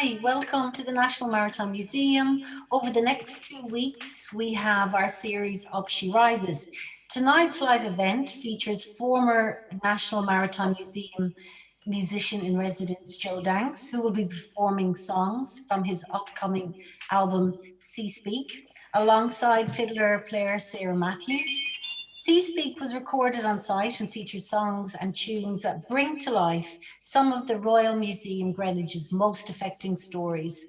Hi, welcome to the National Maritime Museum. Over the next 2 weeks, we have our series Up She Rises. Tonight's live event features former National Maritime Museum musician in residence Joe Danks, who will be performing songs from his upcoming album Seaspeak, alongside fiddler player Sarah Matthews. Seaspeak was recorded on site and features songs and tunes that bring to life some of the Royal Museum Greenwich's most affecting stories.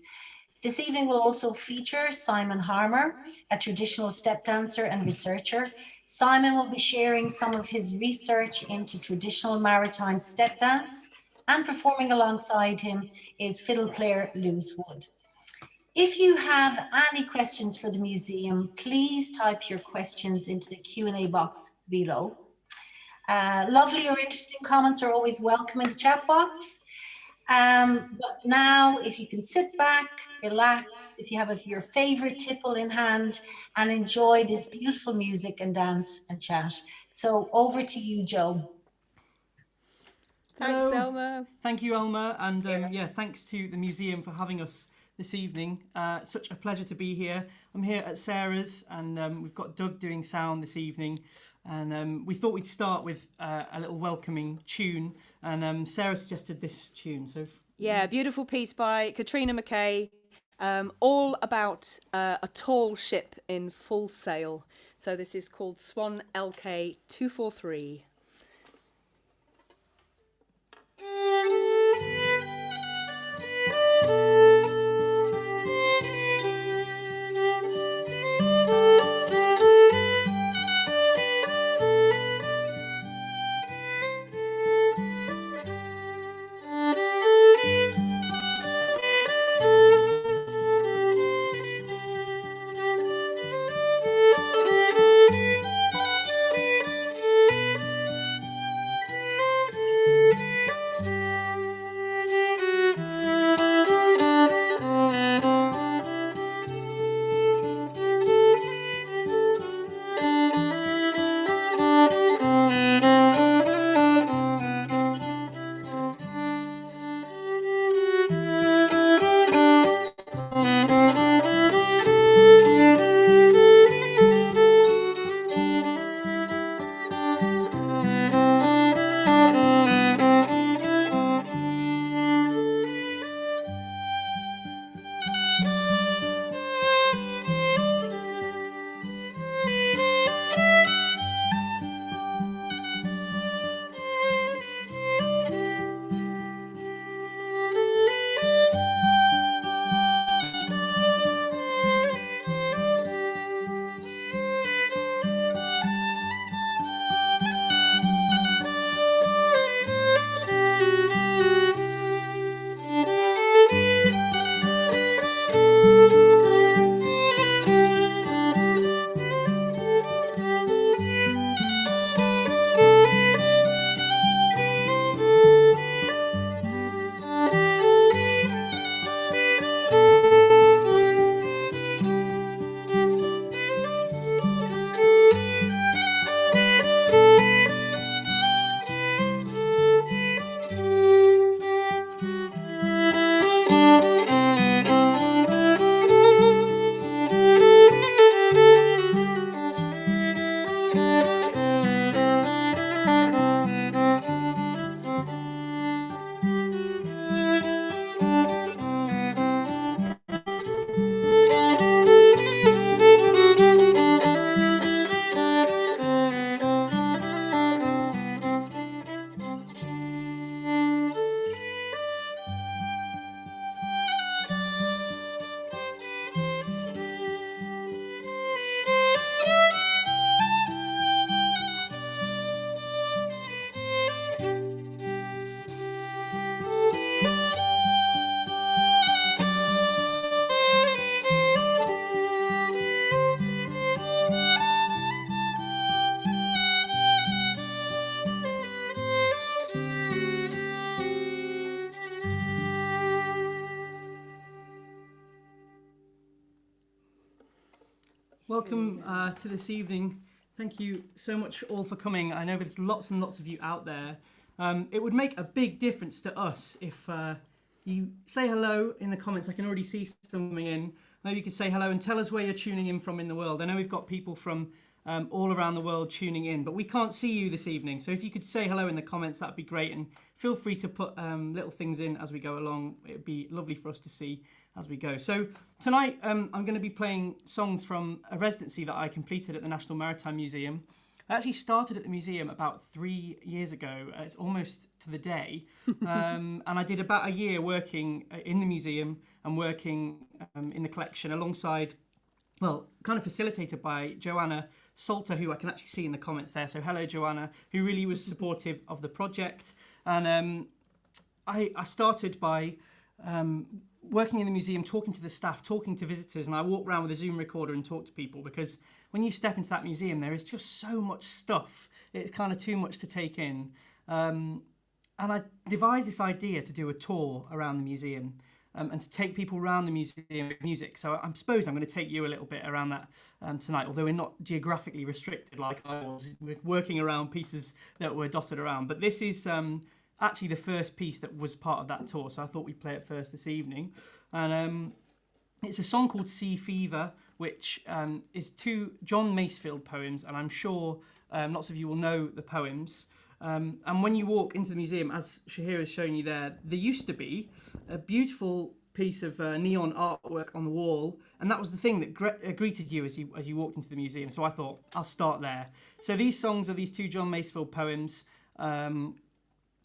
This evening will also feature Simon Harmer, a traditional step dancer and researcher. Simon will be sharing some of his research into traditional maritime step dance, and performing alongside him is fiddle player Lewis Wood. If you have any questions for the museum, please type your questions into the Q&A box below. Lovely or interesting comments are always welcome in the chat box. But now, if you can sit back, relax, if you have your favorite tipple in hand, and enjoy this beautiful music and dance and chat. So over to you, Joe. Thanks, Hello. Elma. Thank you, Elma, and thanks to the museum for having us this evening. Such a pleasure to be here. I'm here at Sarah's, and we've got Doug doing sound this evening. And we thought we'd start with a little welcoming tune, and Sarah suggested this tune. So Beautiful piece by Katrina McKay, all about a tall ship in full sail. So this is called Swan LK 243. welcome to this evening. Thank you so much all for coming. I know there's lots and lots of you out there. It would make a big difference to us if you say hello in the comments. I can already see some coming in. Maybe you could say hello and tell us where you're tuning in from in the world. I know we've got people from all around the world tuning in, but we can't see you this evening. So if you could say hello in the comments, that'd be great. And feel free to put little things in as we go along. It'd be lovely for us to see as we go. So tonight I'm going to be playing songs from a residency that I completed at the National Maritime Museum. I actually started at the museum about 3 years ago. It's almost to the day. And I did about a year working in the museum and working in the collection alongside, well, kind of facilitated by Joanna Salter, who I can actually see in the comments there. So hello, Joanna, who really was supportive of the project. And I started by working in the museum, talking to the staff, talking to visitors, and I walk around with a Zoom recorder and talk to people, because when you step into that museum, there is just so much stuff. It's kind of too much to take in. And I devised this idea to do a tour around the museum and to take people around the museum with music. So I suppose I'm going to take you a little bit around that tonight, although we're not geographically restricted like I was. We're working around pieces that were dotted around. But this is actually the first piece that was part of that tour, so I thought we'd play it first this evening. And it's a song called Sea Fever, which is 2 John Masefield poems, and I'm sure lots of you will know the poems. And when you walk into the museum, as Shahir has shown you there used to be a beautiful piece of neon artwork on the wall, and that was the thing that greeted you as you walked into the museum. So I thought, I'll start there. So these songs are these 2 John Masefield poems, and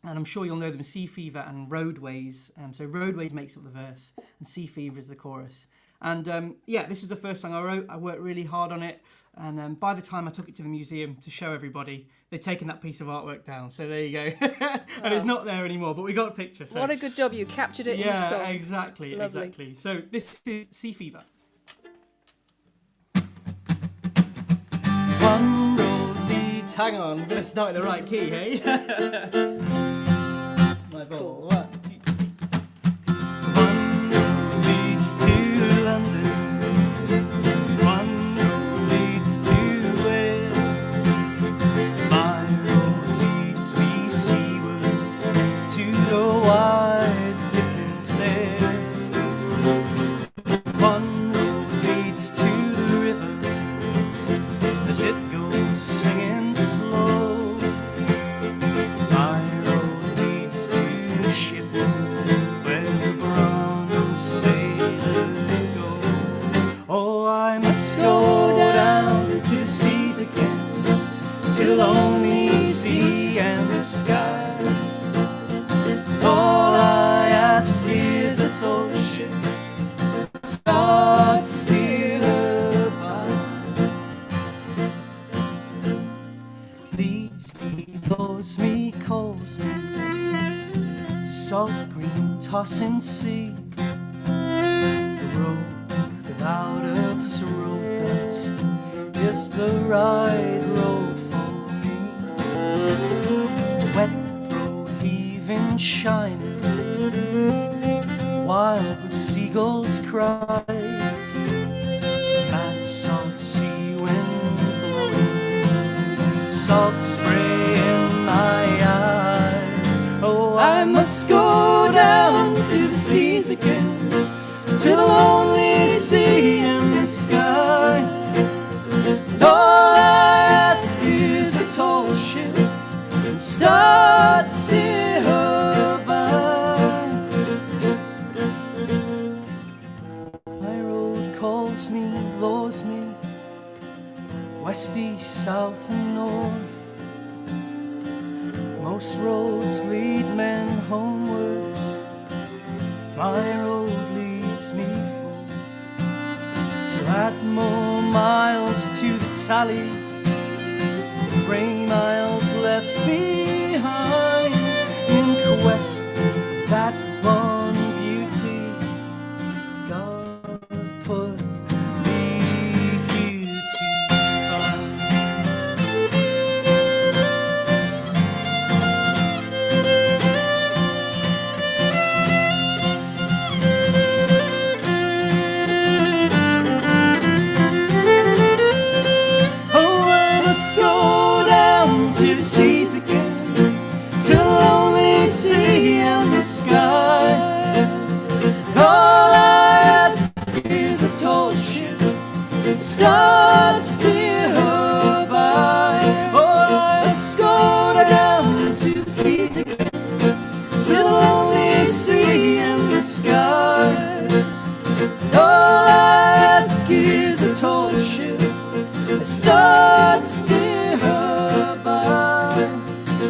I'm sure you'll know them: Sea Fever and Roadways. So Roadways makes up the verse, and Sea Fever is the chorus. And yeah, this is the first song I wrote. I worked really hard on it, and by the time I took it to the museum to show everybody, they'd taken that piece of artwork down. So there you go. And it's not there anymore, but we got a picture. So. What a good job, you captured it in the song. Yeah, exactly, Lovely. exactly. So this is Sea Fever. One road leads... Hang on, I'm going to start in the right key, hey? My ball. Cool. 1, 2, 3. One road leads to London. One road leads to Wales. My road leads me seawards to the wide dipping sail. One road leads to the river as it goes singing slow. My road leads to the ship where the bronze sailors go. Oh, I must go down to the seas again, to the lonely sea and the sky. All I ask is a tall ship start steer her by. Leads me, blows me, calls me to salt green tossing sea. The road without of road dust is the right road for me. Wet road heaving, shining, wild with seagulls' cries. Mad salt sea wind blowing, salt spray in my eyes. Oh, I must go down to the seas again, to the lonely sea and the sky. And all I ask is a tall ship and start to steer her by. My road calls me, lures me, west, east, south and north. Most roads lead men homewards. My road leads me forth to add more miles to the tally, with grey miles left behind in quest of that one beauty God put me here to find. Oh, I must go down to the seas again, start, steer her by. Oh, let's go down to the seas again, to the lonely sea and the sky. All I ask is a tall ship, start, steer her by.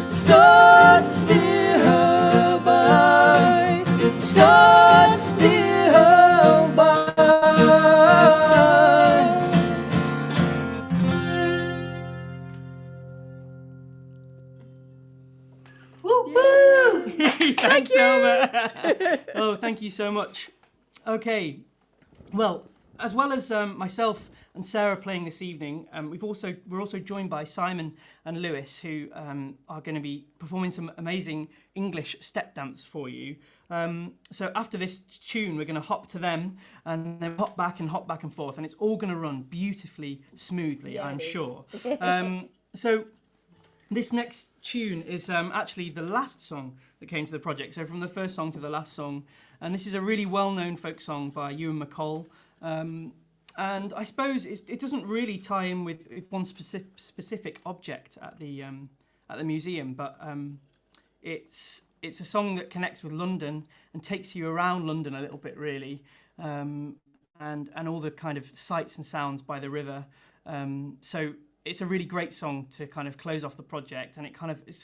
Start, steer her by. Start, steer her by. Woo-hoo! Thanks, Elma. Oh, thank you so much. Okay, well as myself and Sarah playing this evening, we're also joined by Simon and Lewis, who are going to be performing some amazing English step dance for you. So after this tune, we're going to hop to them and then hop back and forth, and it's all going to run beautifully smoothly, yeah, I'm sure. So this next tune is actually the last song that came to the project, so from the first song to the last song, and this is a really well-known folk song by Ewan MacColl. And I suppose it doesn't really tie in with one specific object at the museum, but it's a song that connects with London and takes you around London a little bit, really, and all the kind of sights and sounds by the river. So it's a really great song to kind of close off the project, and it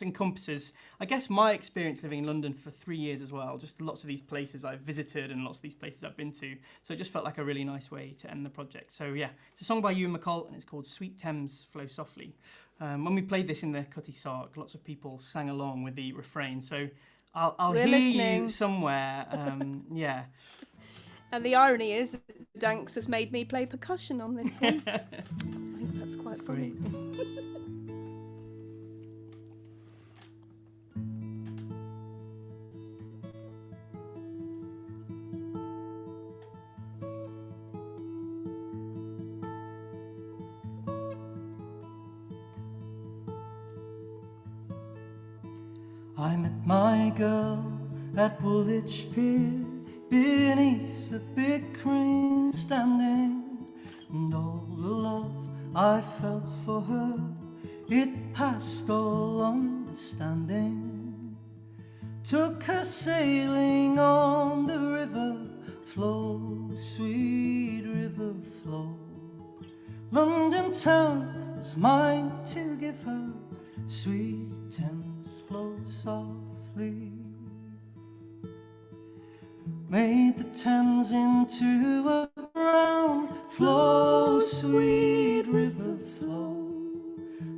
encompasses, I guess, my experience living in London for 3 years as well, just lots of these places I've visited and lots of these places I've been to, so it just felt like a really nice way to end the project. So yeah, it's a song by Ewan MacColl, and it's called Sweet Thames Flow Softly. When we played this in the Cutty Sark, lots of people sang along with the refrain, so I'll hear listening. You somewhere, yeah. And the irony is, Danks has made me play percussion on this one. I think that's quite funny. I met my girl at Woolwich Pier, beneath the big crane standing, and all the love I felt for her, it passed all understanding. Took her sailing on the river, flow, sweet river, flow. London town was mine to give her, sweet Thames, flow softly. Made the Thames into a brown, flow, sweet river, flow.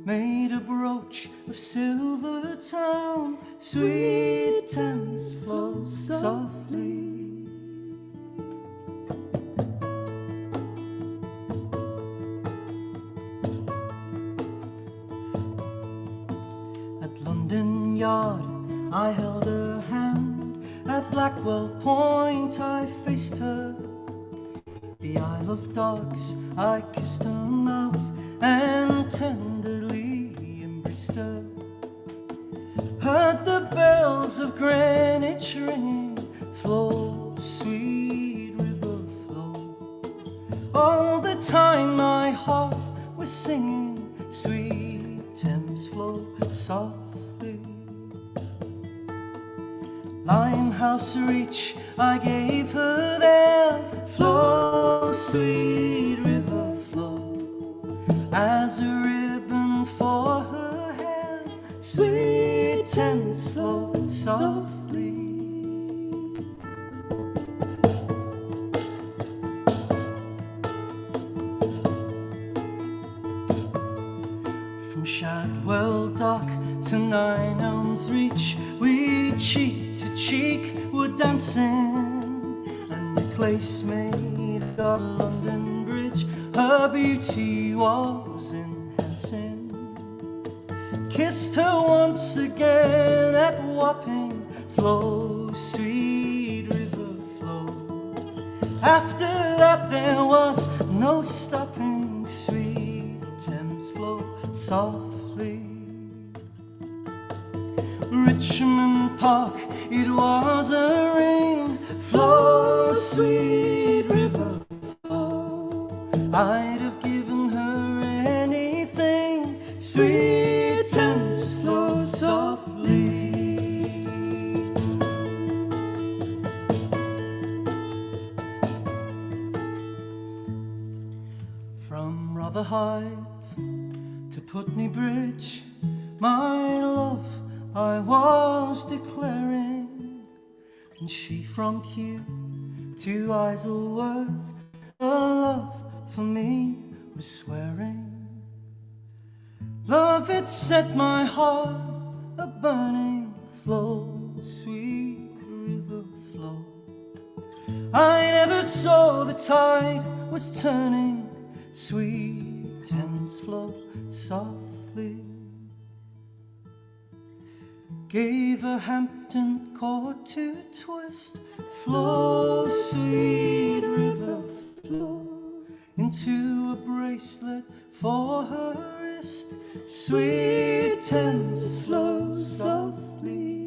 Made a brooch of silver town, sweet Thames, flow softly. At London Yard I held her hand, at Blackwell Point I faced her. The Isle of Dogs I kissed her mouth and tenderly embraced her. Heard the bells of Greenwich ringing, flow, sweet river, flow. All the time my heart was singing, sweet Thames, flow softly. Limehouse Reach I gave her there, flow, sweet river, flow. As a ribbon for her hair, sweet Thames, flow softly. From Shadwell Dock to Nine Elms Reach, we cheek to cheek were dancing, and Nicholas made of London Bridge her beauty was enhancing. Kissed her once again at Wapping, flow, sweet river, flow. After that there was no stopping, sweet Thames, flow softly. Richmond Park, it was a ring, flow, sweet river, flow. I'd have given sweet Thames flow softly. From Rotherhithe to Putney Bridge, my love I was declaring, and she from Kew to Isleworth, a love for me was swearing. Love, it set my heart a burning. Flow, sweet river, flow. I never saw the tide was turning. Sweet Thames flow softly. Gave a Hampton Court to twist. Flow, sweet river, flow. Into a bracelet for her wrist. Sweet Thames flow softly.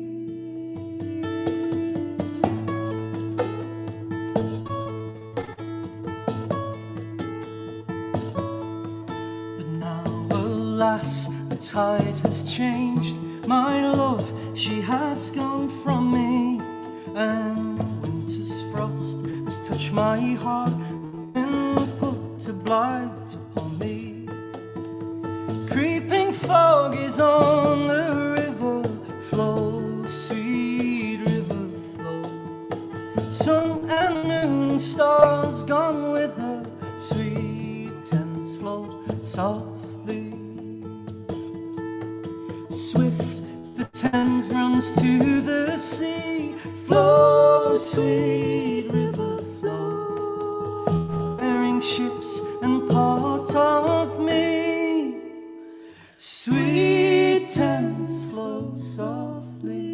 But now, alas, the tide has changed. My love, she has gone from me, and winter's frost has touched my heart and put a blight upon me. Creeping fog is on the river, flow, sweet river, flow. Sun and moon, stars gone with her, sweet Thames flow softly. Swift the Thames runs to the sea, flow, sweet river, flow. Bearing ships and part of me, sweet Thames flow softly.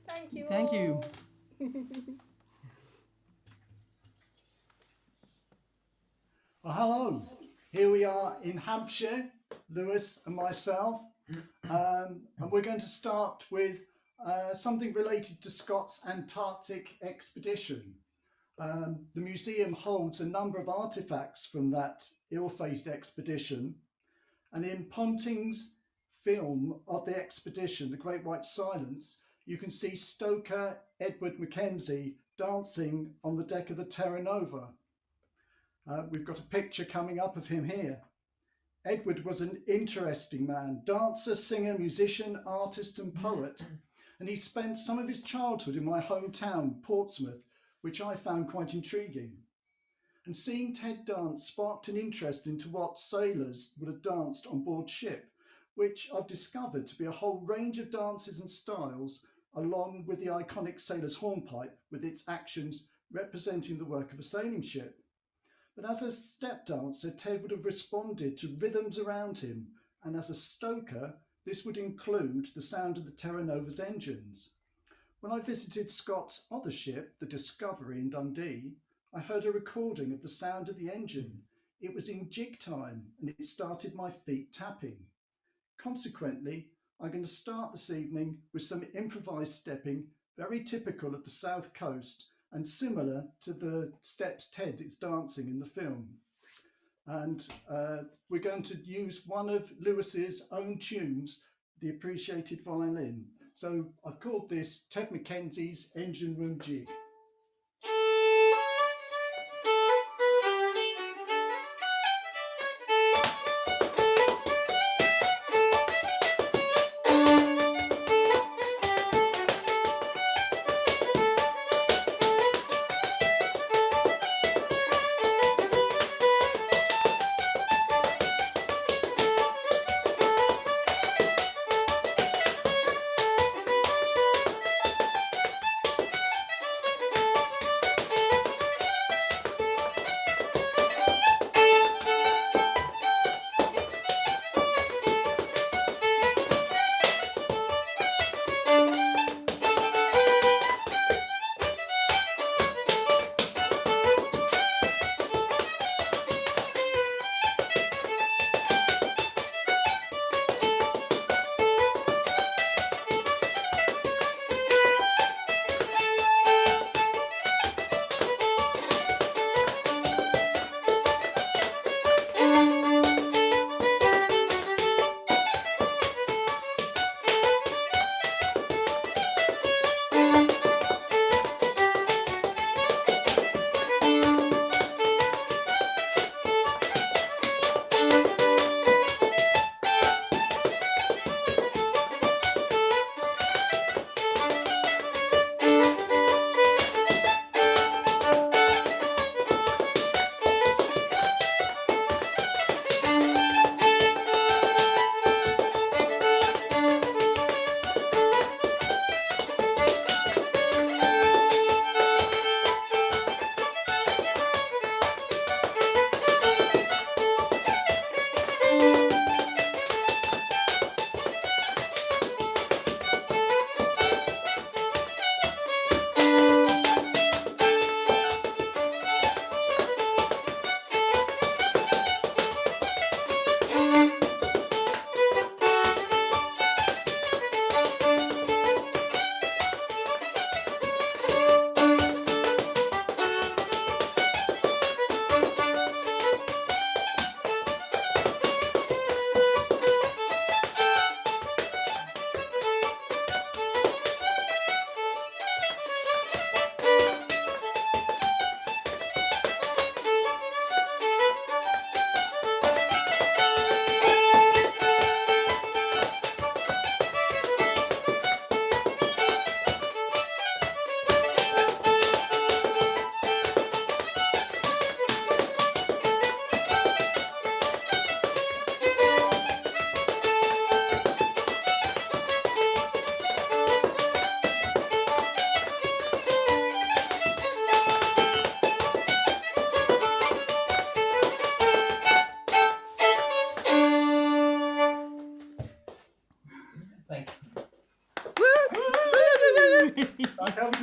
Thank you. Thank you. Well, hello. Here we are in Hampshire, Lewis and myself, and we're going to start with something related to Scott's Antarctic expedition. The museum holds a number of artefacts from that ill-fated expedition, and in Ponting's film of the expedition, The Great White Silence, you can see stoker Edward Mackenzie dancing on the deck of the Terra Nova. We've got a picture coming up of him here. Edward was an interesting man, dancer, singer, musician, artist and poet, and he spent some of his childhood in my hometown, Portsmouth, which I found quite intriguing. And seeing Ted dance sparked an interest into what sailors would have danced on board ship, which I've discovered to be a whole range of dances and styles, along with the iconic sailor's hornpipe with its actions representing the work of a sailing ship. But as a step dancer, Ted would have responded to rhythms around him, and as a stoker, this would include the sound of the Terra Nova's engines. When I visited Scott's other ship, the Discovery in Dundee, I heard a recording of the sound of the engine. It was in jig time, and it started my feet tapping. Consequently, I'm going to start this evening with some improvised stepping, very typical of the South Coast, and similar to the steps Ted is dancing in the film. And we're going to use one of Lewis's own tunes, the Appreciated Violin. So I've called this Ted Mackenzie's Engine Room Jig.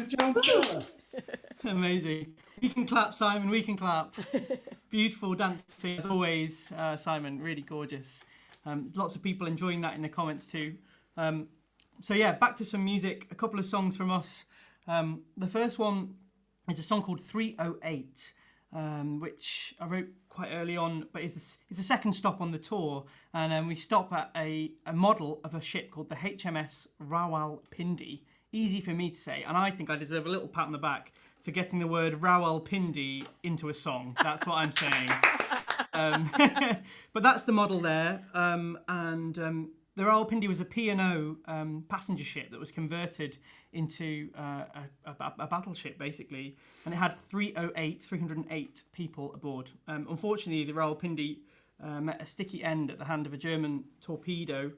Joe and Sarah. Amazing. We can clap, Simon. We can clap. Beautiful dancing as always, Simon. Really gorgeous. There's lots of people enjoying that in the comments too. So yeah, back to some music. A couple of songs from us. The first one is a song called 308, which I wrote quite early on, but it's the second stop on the tour, and we stop at a model of a ship called the HMS Rawalpindi. Easy for me to say, and I think I deserve a little pat on the back for getting the word Rawalpindi into a song. That's what I'm saying. But that's the model there, and the Rawalpindi was a P&O passenger ship that was converted into a battleship, basically, and it had 308 people aboard. Unfortunately, the Rawalpindi met a sticky end at the hand of a German torpedo,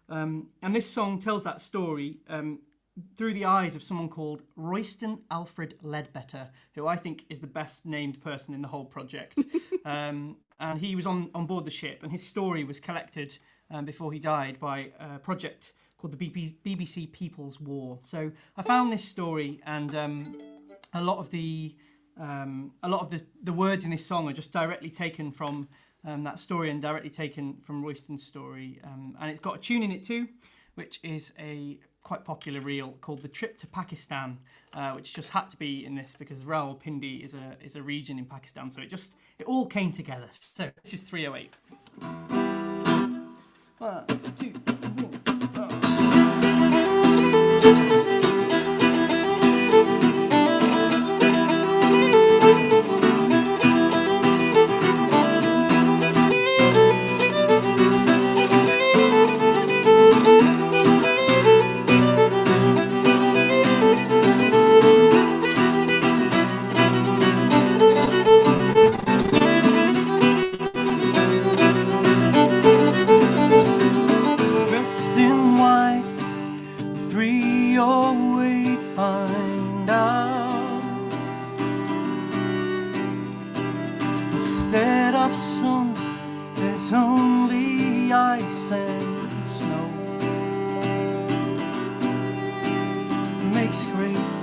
and this song tells that story through the eyes of someone called Royston Alfred Ledbetter, who I think is the best named person in the whole project. And he was on board the ship, and his story was collected before he died by a project called the BBC People's War. So I found this story, and a lot of the words in this song are just directly taken from that story and directly taken from Royston's story. And it's got a tune in it too, which is a quite popular reel called The Trip to Pakistan, which just had to be in this because Rawalpindi is a region in Pakistan. So it all came together. So this is 308. 1, 2, 3, 4.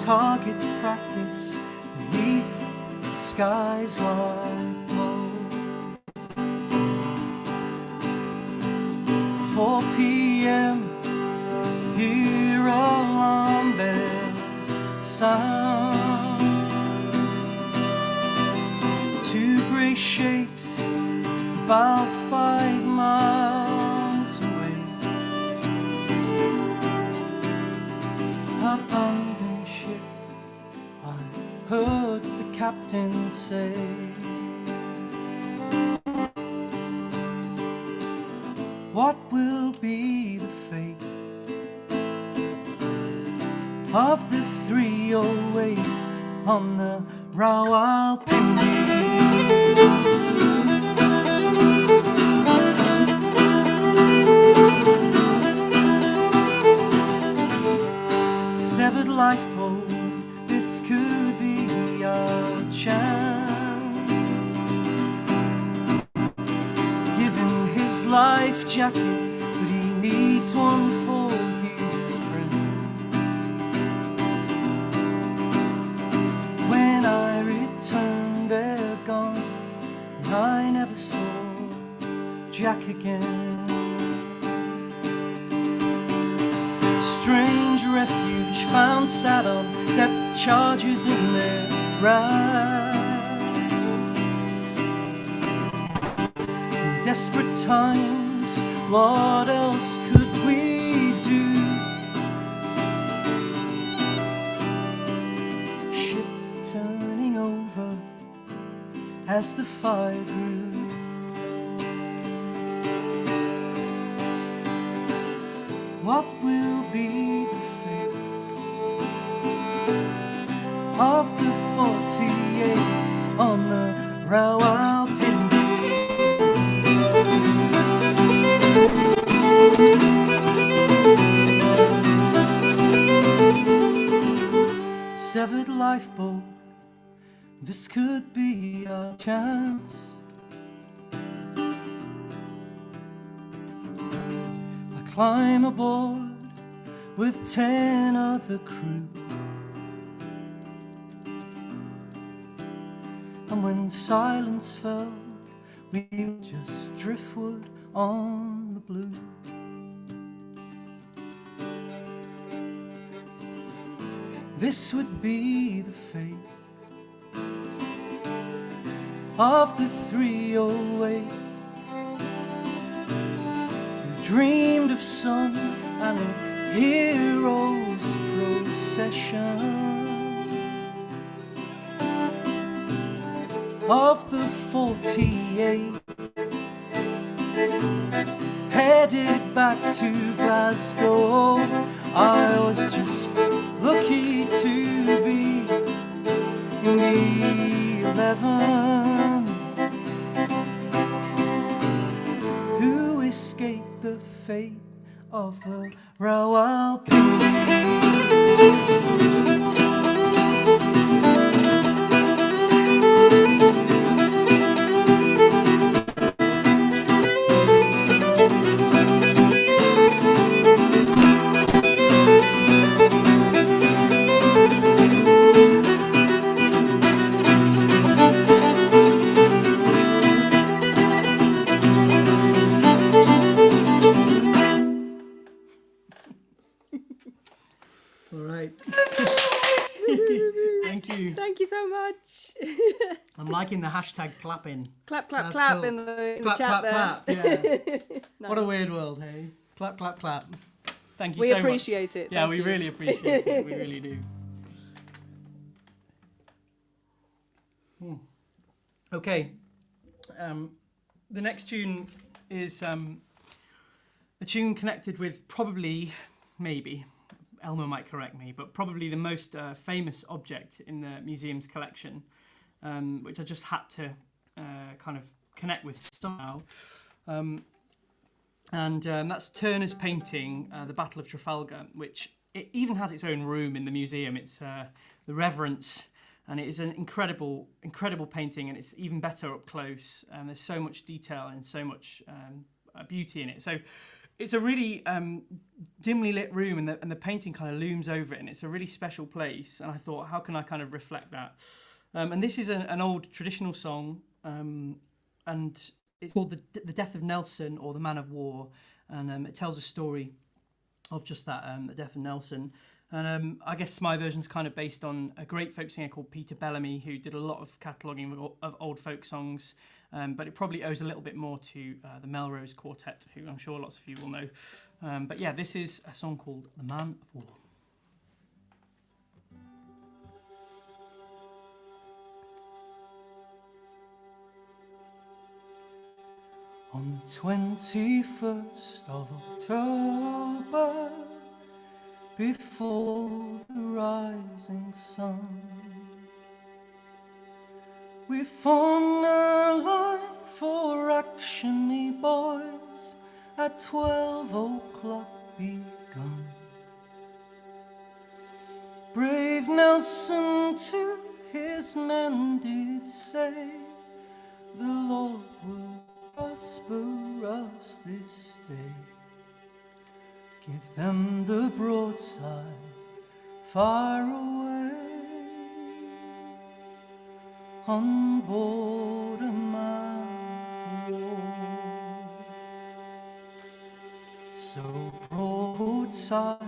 Target practice beneath skies wide blue. 4 p.m. hear alarm bells sound. 2 grey shapes about 5 miles away. Abandoned ship, I heard the captain say. What will be the fate of the 308 on the Rawalpindi? Severed lifeboat, this could be our chance. Given his life jacket, but he needs one for his friend. When I return, they're gone, and I never saw Jack again. Strange refuge found sat on depth charges in their ranks. In desperate times, what else could we do? Ship turning over as the fire grew. What will be the fate of the 48 on the Rawalpindi? Severed lifeboat, this could be our chance. Climb aboard with 10 other crew. And when silence fell, we were just driftwood on the blue. This would be the fate of the 308 who dreamed of sun and a hero's procession, of the 48 headed back to Glasgow. I was just lucky to be in the 11 who escaped the fate of the Royal All right. Thank you. Thank you so much. I'm liking the hashtag clapping. Clap, clap, That's clap cool. in the Clap, chat clap, there. clap. Yeah. What a weird world, hey? Clap, clap, clap. Thank you We so much. appreciate it. Yeah, Thank we you. really appreciate it. We really do. Okay. The next tune is a tune connected with probably, maybe, Elmer might correct me, but probably the most famous object in the museum's collection, which I just had to kind of connect with somehow. And that's Turner's painting, The Battle of Trafalgar, which it even has its own room in the museum. It's the Reverence, and it is an incredible, incredible painting, and it's even better up close. There's so much detail and so much beauty in it. So it's a really dimly lit room, and the painting kind of looms over it, and it's a really special place. And I thought, how can I kind of reflect that? And this is an old traditional song, and it's called the Death of Nelson, or the Man of War, and it tells a story of just that, the death of Nelson. And I guess my version's kind of based on a great folk singer called Peter Bellamy, who did a lot of cataloguing of old folk songs, but it probably owes a little bit more to the Melrose Quartet, who I'm sure lots of you will know. But yeah, this is a song called The Man of War. On the 21st of October, before the rising sun, we formed a line for action, me boys, at 12 o'clock begun. Brave Nelson to his men did say, the Lord will prosper us this day. Give them the broadside far away, on board a man of war. So broadside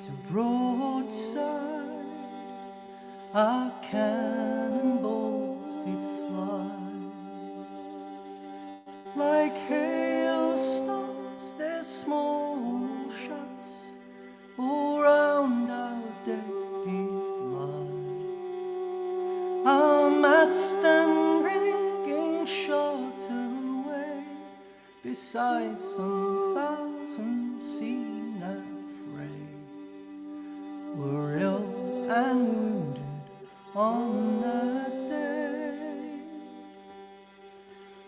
to broadside, our cannonballs did fly. Like hailstones, their small shots all round our deck did lie. Our mast and rigging shot away, beside some thousand seen that fray, were ill and wounded on that day,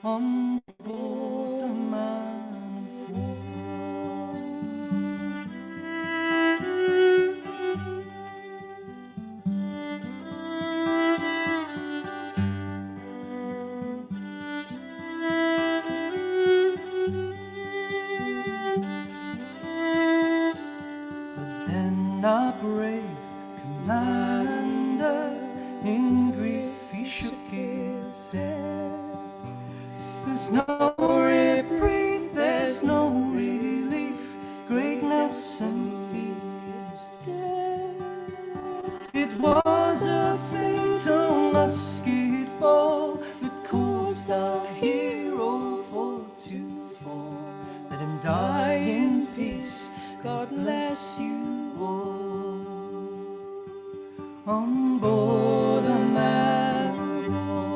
on board a man of war. But then our brave commander, in grief he shook his There's no reprieve, there's no relief. Great Nelson, he's dead. It was a fatal musket ball that caused our hero to fall. Let him die in peace, God bless you all. On board a man of war.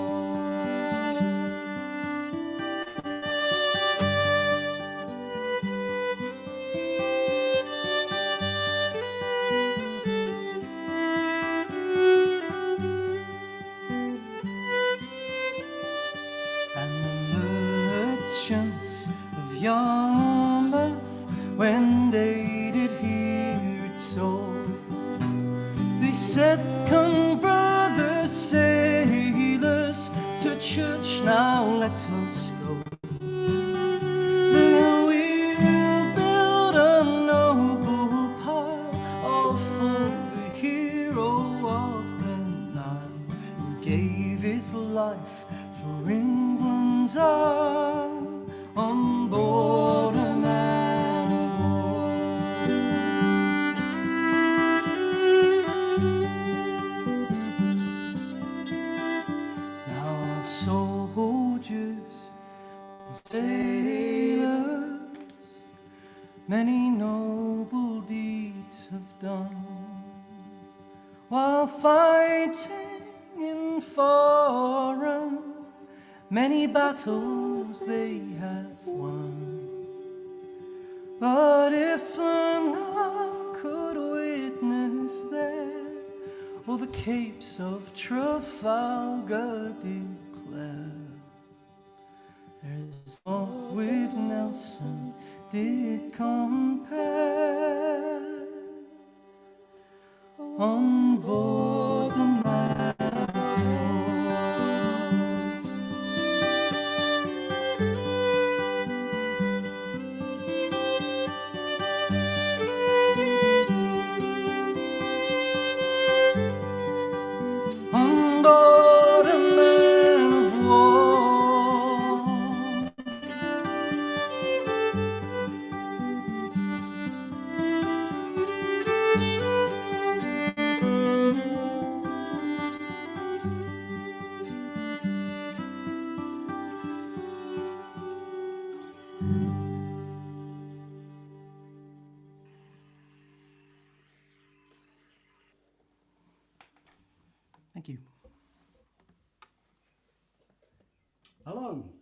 And the merchants of Yarmouth, when they did hear it so, they said, "Come, brother sailors, to church now let us go. There we'll build a noble pile, all for the hero of the Nile, who gave his life for England's isle, on board a man of war." Now our soldiers and sailors many noble deeds have done, while fighting in foreign many battles they have won. But if none could witness there, all the capes of Trafalgar declare, there's naught with Nelson did compare, on board the man of war. On board a man of war. Thank you. Hello.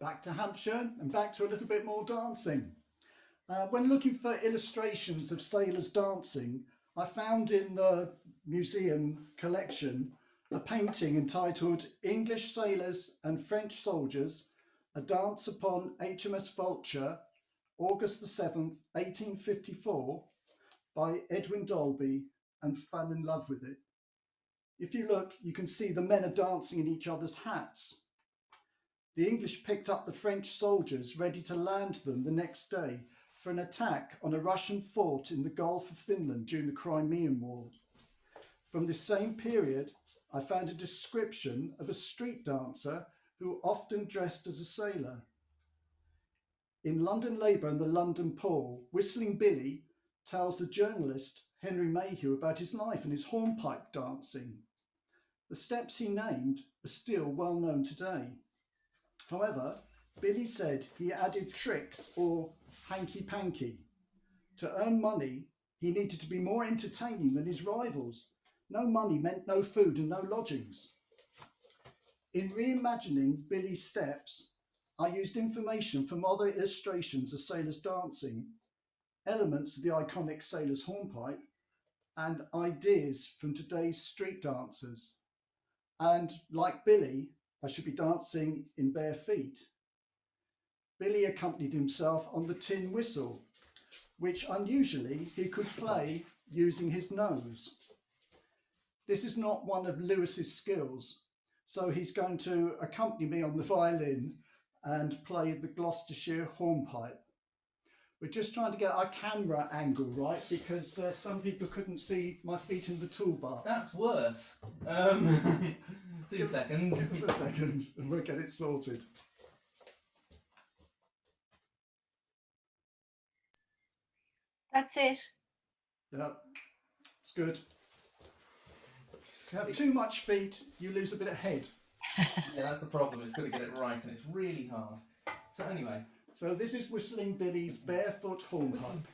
Back to Hampshire and back to a little bit more dancing. When looking for illustrations of sailors dancing, I found in the museum collection a painting entitled "English Sailors and French Soldiers, a Dance upon HMS Vulture, August the 7th, 1854, by Edwin Dolby, and fell in love with it. If you look, you can see the men are dancing in each other's hats. The English picked up the French soldiers ready to land them the next day for an attack on a Russian fort in the Gulf of Finland during the Crimean War. From this same period, I found a description of a street dancer who often dressed as a sailor. In London Labour and the London Pool, Whistling Billy tells the journalist Henry Mayhew about his life and his hornpipe dancing. The steps he named are still well known today. However, Billy said he added tricks or hanky-panky. To earn money, he needed to be more entertaining than his rivals. No money meant no food and no lodgings. In reimagining Billy's steps, I used information from other illustrations of sailors dancing, elements of the iconic sailor's hornpipe, and ideas from today's street dancers. And like Billy, I should be dancing in bare feet. Billy accompanied himself on the tin whistle, which unusually he could play using his nose. This is not one of Lewis's skills, so he's going to accompany me on the violin and play the Gloucestershire hornpipe. We're just trying to get our camera angle right because some people couldn't see my feet in the toolbar. That's worse. 2 seconds. Give us a second and we'll get it sorted. That's it. Yeah, it's good. If you have too much feet, you lose a bit of head. Yeah, that's the problem. It's got to get it right, and it's really hard. So anyway. So this is Whistling Billy's Barefoot Hornpipe.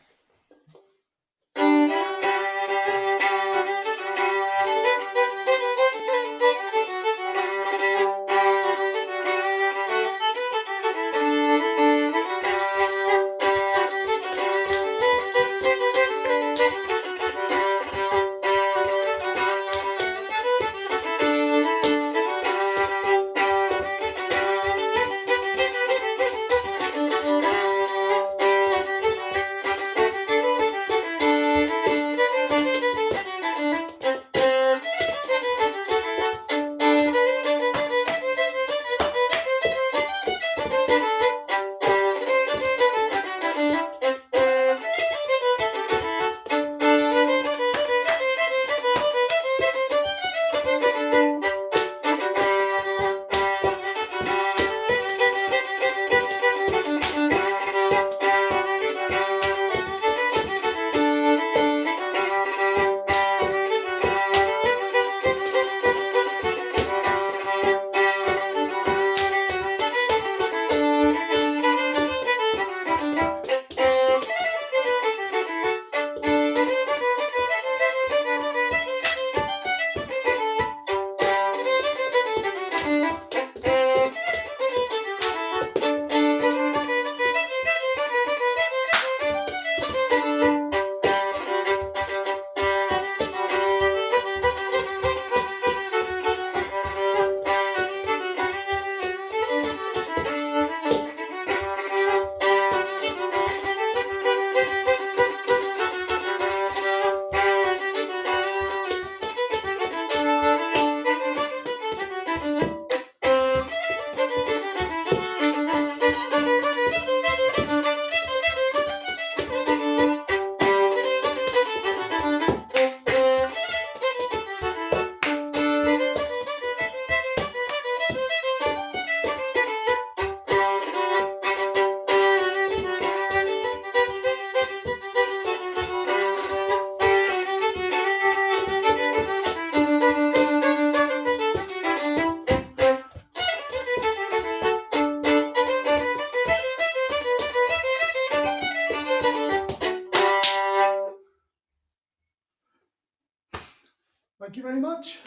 Thank you very much.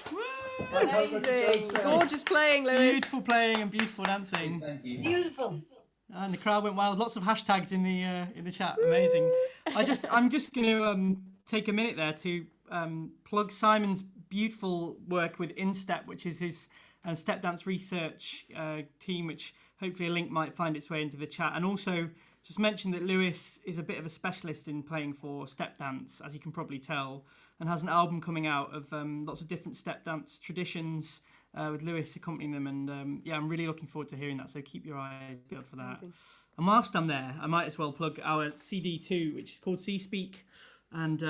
Thank you, Joe Amazing. Danks. Gorgeous playing, Lewis. Beautiful playing and beautiful dancing. Thank you. Beautiful. And the crowd went wild. Lots of hashtags in the chat. Amazing. I'm just going to take a minute there to plug Simon's beautiful work with Instep, which is his step dance research team, which hopefully a link might find its way into the chat. And also just mention that Lewis is a bit of a specialist in playing for step dance, as you can probably tell, and has an album coming out of lots of different step dance traditions with Lewis accompanying them. And yeah, I'm really looking forward to hearing that. So keep your eyes peeled for that. Amazing. And whilst I'm there, I might as well plug our CD too, which is called Seaspeak. And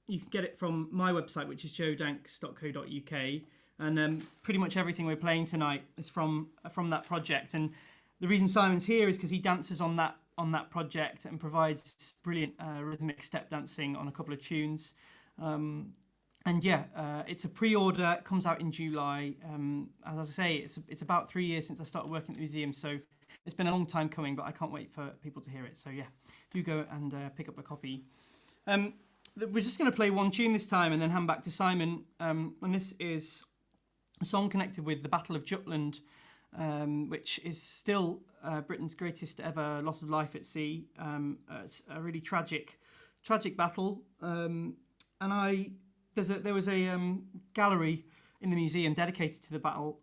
you can get it from my website, which is joedanks.co.uk. And pretty much everything we're playing tonight is from that project. And the reason Simon's here is because he dances on that project and provides brilliant rhythmic step dancing on a couple of tunes. And yeah, it's a pre-order. It comes out in July. As I say, it's about 3 years since I started working at the museum, so it's been a long time coming, but I can't wait for people to hear it. So yeah, do go and pick up a copy. We're just going to play one tune this time and then hand back to Simon. And this is a song connected with the Battle of Jutland, which is still Britain's greatest ever loss of life at sea. It's a really tragic battle. And there was a gallery in the museum dedicated to the battle,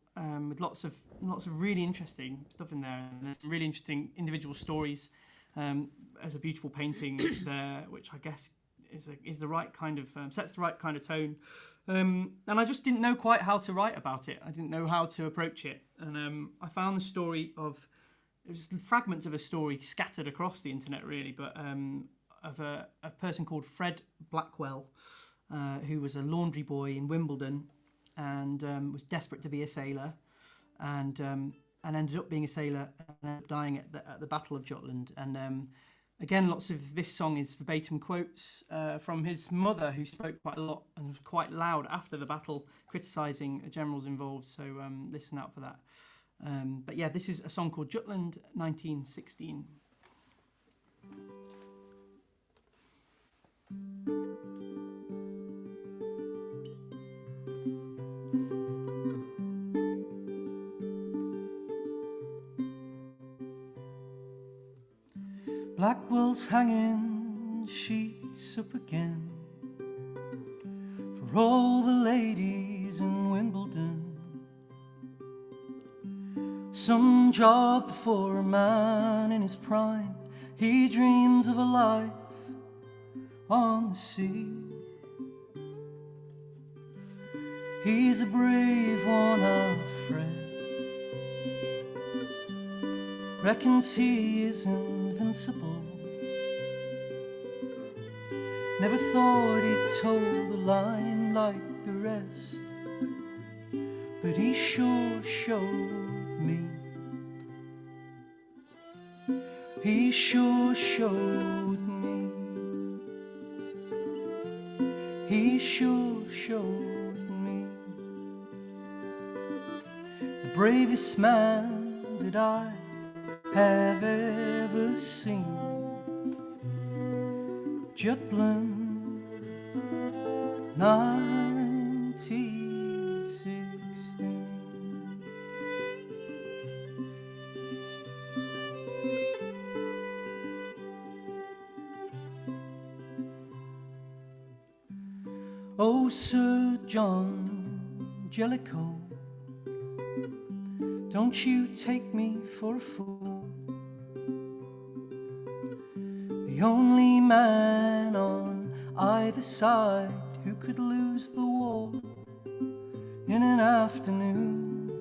with lots of really interesting stuff in there, and there's some really interesting individual stories. There's a beautiful painting there, which I guess is the right kind of sets the right kind of tone. And I just didn't know quite how to write about it. I didn't know how to approach it, and I found the story of it was fragments of a story scattered across the internet, really, but of a person called Fred Blackwell, who was a laundry boy in Wimbledon, and was desperate to be a sailor, and ended up being a sailor and ended up dying at the Battle of Jutland. And again, lots of this song is verbatim quotes from his mother, who spoke quite a lot and was quite loud after the battle, criticising the generals involved. So listen out for that. But yeah, this is a song called Jutland, 1916. Blackwell's hanging sheets up again for all the ladies in Wimbledon. Some job for a man in his prime, he dreams of a life on the sea. He's a brave one, Alfred, reckons he is invincible. Never thought he'd toe the line like the rest, but he sure showed me. He sure showed me. He sure showed me. The bravest man that I have ever seen. Jutland, 1916. Oh, Sir John Jellicoe, don't you take me for a fool. The only man on either side who could lose the war in an afternoon.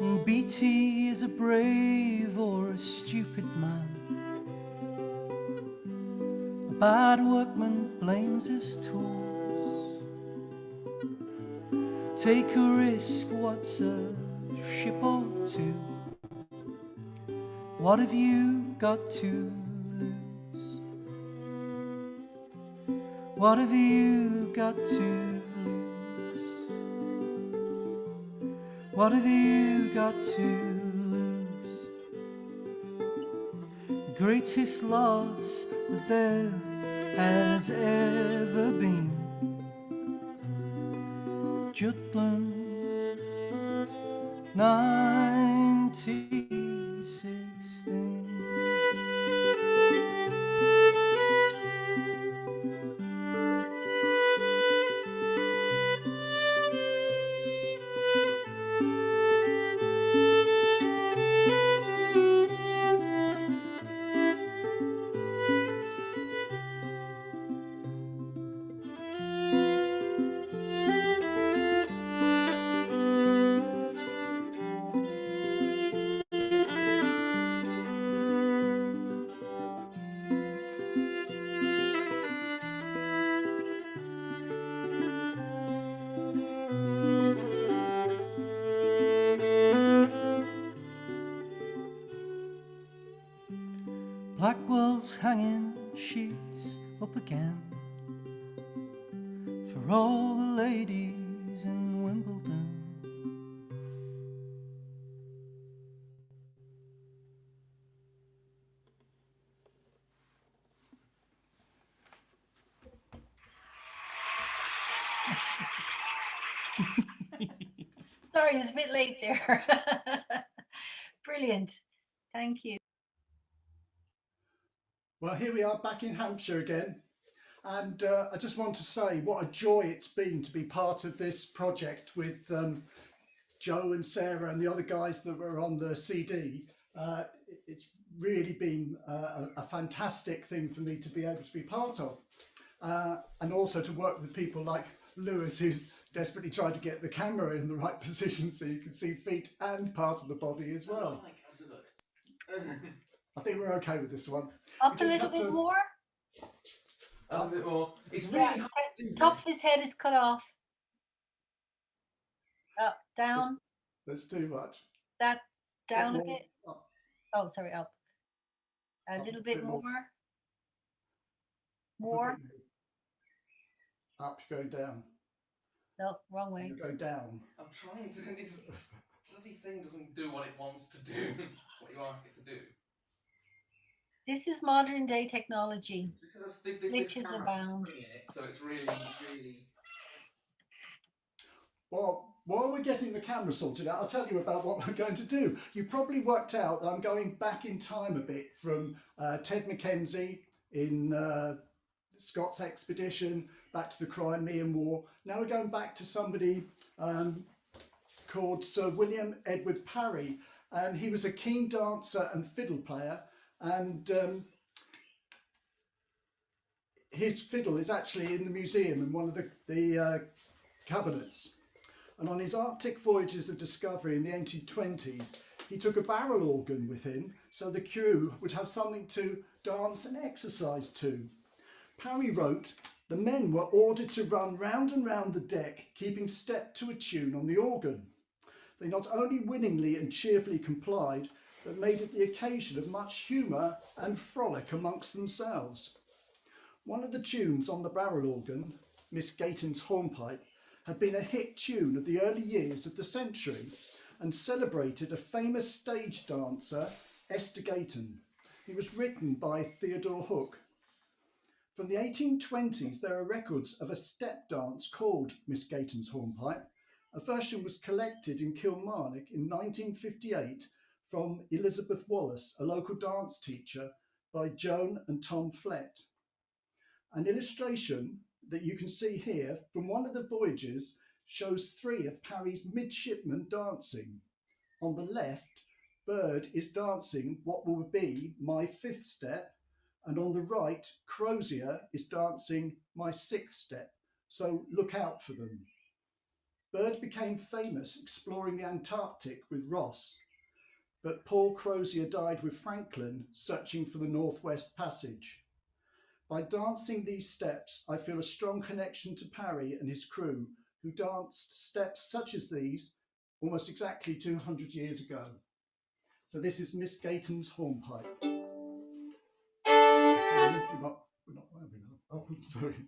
And BT is a brave or a stupid man. A bad workman blames his tools. Take a risk, what's a ship or two? What have you got to lose? What have you got to lose? What have you got to lose? The greatest loss that there has ever been. Jutland, 1916. Blackwell's hanging sheets up again for all the ladies in Wimbledon. Sorry, it's a bit late there. Brilliant. Thank you. Well, here we are back in Hampshire again. And I just want to say what a joy it's been to be part of this project with Joe and Sarah and the other guys that were on the CD. It's really been a fantastic thing for me to be able to be part of. And also to work with people like Lewis, who's desperately trying to get the camera in the right position so you can see feet and part of the body as well. I think we're okay with this one. Up a little bit more. A bit more. It's really hard to do. Top of his head is cut off. Up, down, That's too much. that, down a More, bit. up, Oh, sorry, up. A up, little bit more. a More. bit more. Up, you're going down. No, wrong way. You're going down. I'm trying to. This bloody thing doesn't do what it wants to do. What you ask it to do. This is modern day technology. This Glitches camera has a abound. spring in it, so it's really. Well, while we're getting the camera sorted out, I'll tell you about what we're going to do. You probably worked out that I'm going back in time a bit from Ted Mackenzie in Scott's expedition, back to the Crimean War. Now we're going back to somebody called Sir William Edward Parry, and he was a keen dancer and fiddle player, and his fiddle is actually in the museum in one of the cabinets. And on his Arctic voyages of discovery in the 1820s, he took a barrel organ with him so the crew would have something to dance and exercise to. Parry wrote, "The men were ordered to run round and round the deck, keeping step to a tune on the organ. They not only willingly and cheerfully complied, but made it the occasion of much humour and frolic amongst themselves." One of the tunes on the barrel organ, Miss Gayton's Hornpipe, had been a hit tune of the early years of the century and celebrated a famous stage dancer, Esther Gayton. It was written by Theodore Hook. From the 1820s, there are records of a step dance called Miss Gayton's Hornpipe. A version was collected in Kilmarnock in 1958 from Elizabeth Wallace, a local dance teacher, by Joan and Tom Flett. An illustration that you can see here from one of the voyages shows 3 of Parry's midshipmen dancing. On the left, Bird is dancing what will be my 5th step, and on the right, Crozier is dancing my 6th step, so look out for them. Bird became famous exploring the Antarctic with Ross, but Paul Crozier died with Franklin searching for the Northwest Passage. By dancing these steps, I feel a strong connection to Parry and his crew, who danced steps such as these almost exactly 200 years ago. So this is Miss Gayton's Hornpipe. We're not where we are. Oh, sorry.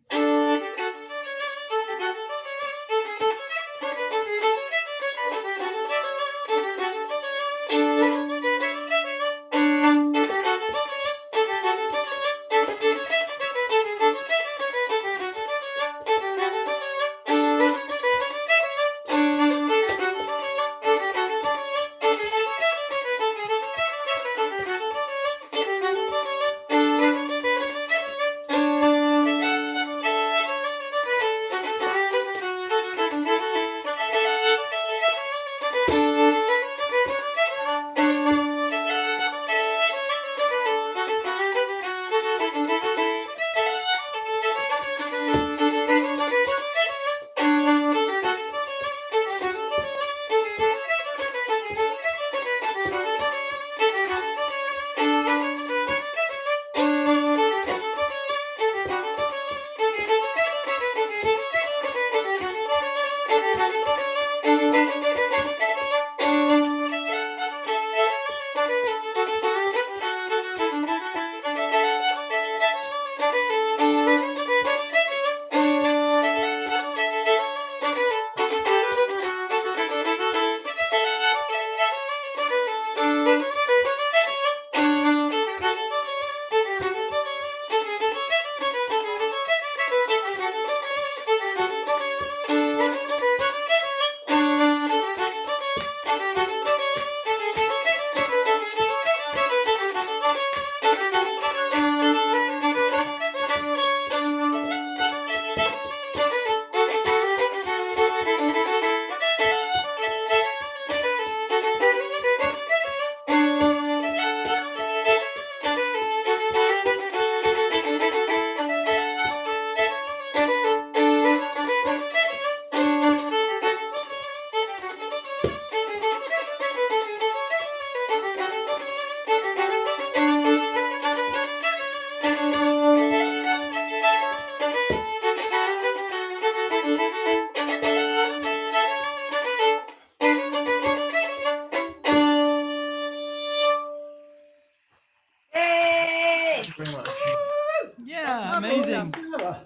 Amazing. Sarah.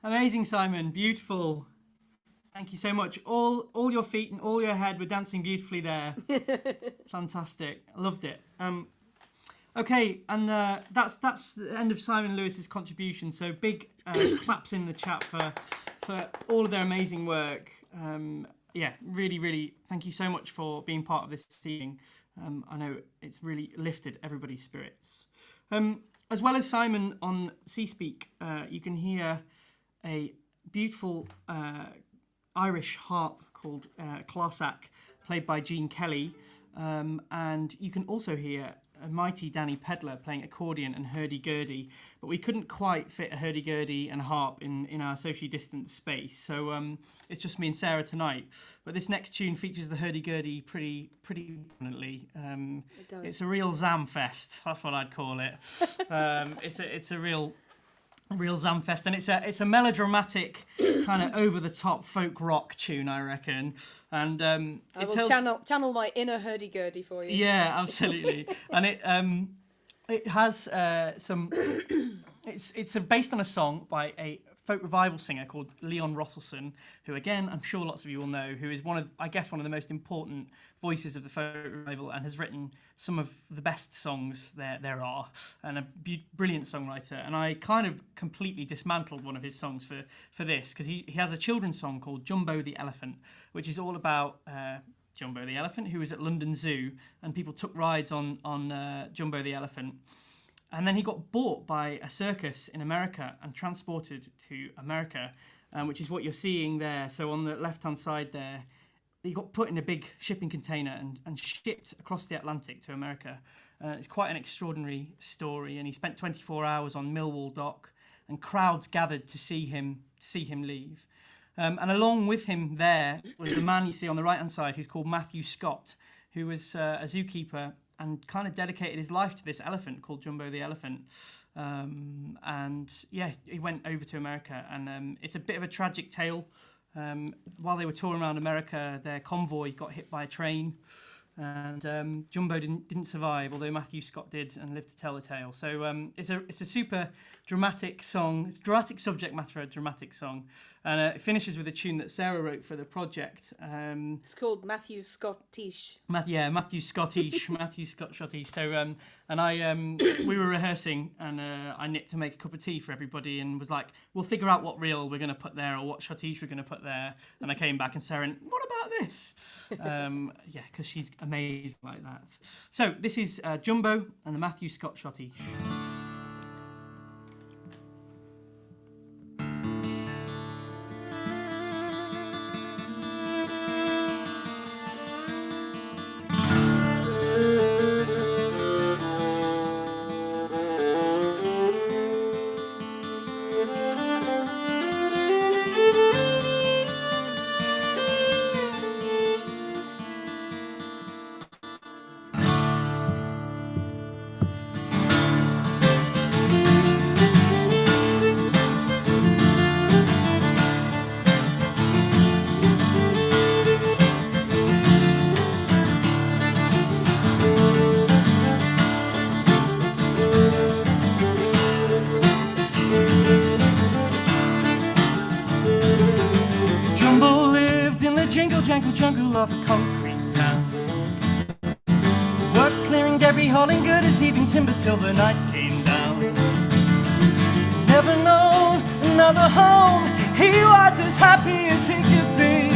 Amazing, Simon. Beautiful. Thank you so much. All your feet and all your head were dancing beautifully there. Fantastic. I loved it. Okay, and that's the end of Simon Lewis's contribution. So big claps in the chat for all of their amazing work. Yeah, really, really thank you so much for being part of this evening. I know it's really lifted everybody's spirits. As well as Simon on Seaspeak, you can hear a beautiful Irish harp called Clarsach, played by Gene Kelly, and you can also hear a mighty Danny Pedler playing accordion and hurdy-gurdy, but we couldn't quite fit a hurdy-gurdy and a harp in our socially distanced space, so it's just me and Sarah tonight. But this next tune features the hurdy-gurdy pretty prominently. It does. It's a real Zam fest, that's what I'd call it. It's a real Zamfest, and it's a melodramatic kind of over the top folk rock tune, I reckon. And I will channel my inner hurdy-gurdy for you. Yeah, absolutely. And it has some. It's based on a song by a folk revival singer called Leon Rosselson, who again I'm sure lots of you will know, who is one of the most important voices of the folk revival and has written some of the best songs there are, and a brilliant songwriter. And I kind of completely dismantled one of his songs for this, because he has a children's song called Jumbo the Elephant, which is all about Jumbo the Elephant, who was at London Zoo, and people took rides on Jumbo the Elephant. And then he got bought by a circus in America and transported to America, which is what you're seeing there. So on the left-hand side there, he got put in a big shipping container and shipped across the Atlantic to America. It's quite an extraordinary story, and he spent 24 hours on Millwall Dock, and crowds gathered to see him leave. And along with him there was the man you see on the right-hand side, who's called Matthew Scott, who was a zookeeper and kind of dedicated his life to this elephant called Jumbo the Elephant. And yeah, he went over to America, and it's a bit of a tragic tale. While they were touring around America, their convoy got hit by a train, and Jumbo didn't survive, although Matthew Scott did and lived to tell the tale. So it's a super dramatic song. It's dramatic subject matter, a dramatic song, and it finishes with a tune that Sarah wrote for the project. It's called Matthew Scottish. Matthew Scottish, Matthew Scottish. So and we were rehearsing, and I nipped to make a cup of tea for everybody, and was like, we'll figure out what reel we're going to put there, or what Scottish we're going to put there. And I came back, and Sarah went, what about this? Yeah, because she's amazing like that. So this is Jumbo and the Matthew Scott Scottish. Jungle of a concrete town. Work clearing debris, hauling good as heaving timber till the night came down. Never known another home, he was as happy as he could be.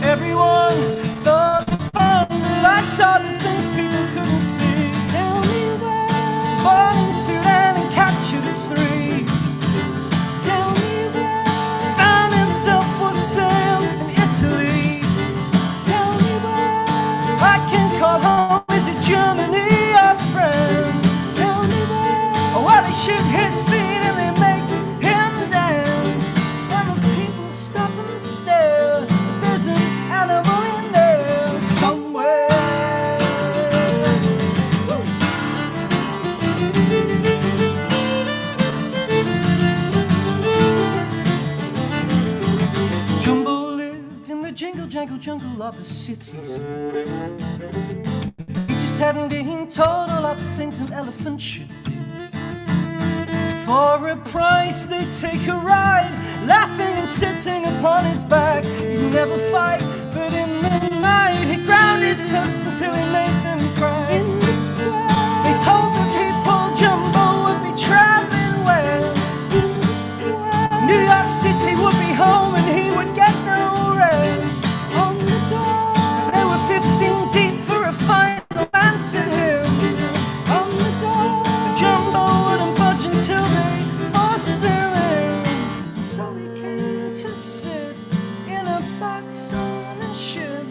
Everyone thought fun, but I saw the things people couldn't see. Tell me where, born in Sudan and captured at 3. Tell me where, found himself for sale in Italy. Call home, is it Germany or France? Tell me where. Well, they shoot his feet and they make him dance. And the people stop and stare. There's an animal in there somewhere. Jumbo lived in the jungle of a city. He just hadn't been told all of the things an elephant should do. For a price they'd take a ride, laughing and sitting upon his back. He'd never fight, but in the night he ground his toast until he made them cry. In the square, they told the people Jumbo would be travelling west. In the square, New York City would be home and he would get no rest. On the door, they were 15 deep for a final romance in him. On the door, Jumbo wouldn't budge until they forced him in. And so he came to sit in a box on a ship,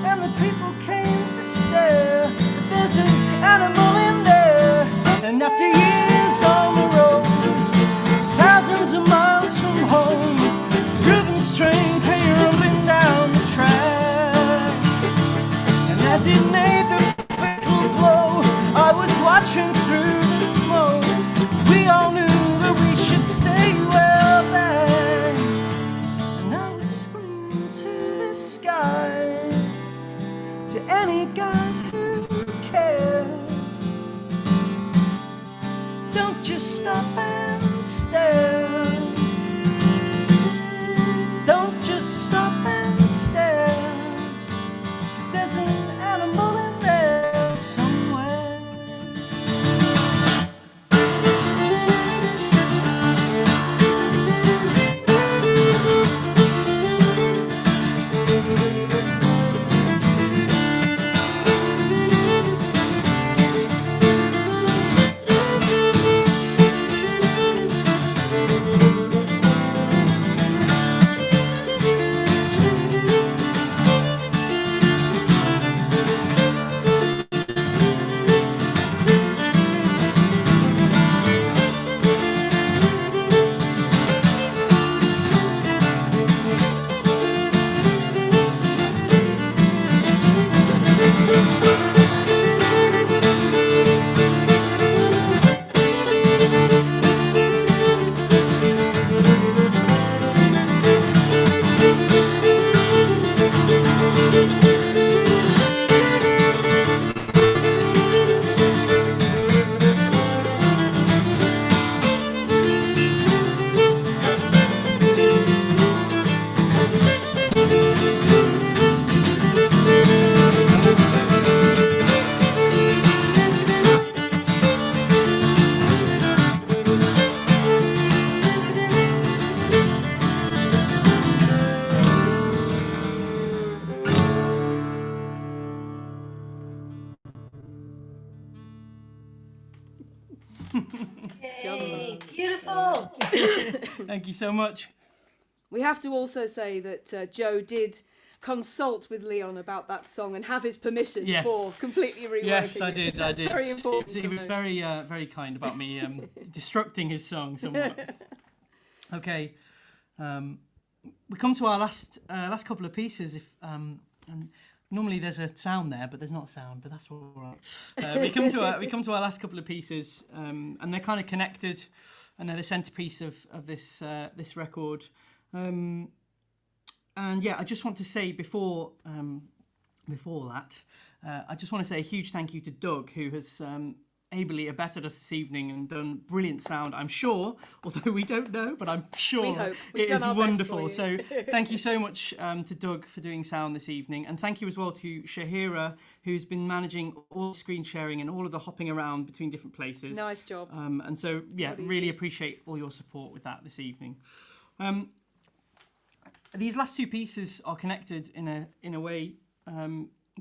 and the people came to stare. There's an animal in there. And after years on the road, thousands of miles from home, Reuben's train came rumbling down the track. And as it made the fatal blow, I was watching through the smoke. We all knew that we should stay well back. And I was screaming to the sky, to any God who cared, don't just stop and stare. Don't just stop and stare, 'cause there's an animal in there somewhere. Yay, beautiful. Thank you so much. We have to also say that Joe did consult with Leon about that song and have his permission Yes. for completely reworking Yes, I it. did. That's very important. He to was know. very kind about me destructing his song somewhat. Okay, we come to our last couple of pieces. And normally there's a sound there, but there's not a sound. But that's all right. We come to our last couple of pieces, and they're kind of connected, and they're the centerpiece of this record. And yeah, I just want to say before that, I just want to say a huge thank you to Doug, who has ably abetted us this evening and done brilliant sound, I'm sure, although we don't know, but I'm sure it is wonderful. So thank you so much to Doug for doing sound this evening, and thank you as well to Shahira, who's been managing all the screen sharing and all of the hopping around between different places. Nice job. And so, yeah, really appreciate all your support with that this evening. These last two pieces are connected in a way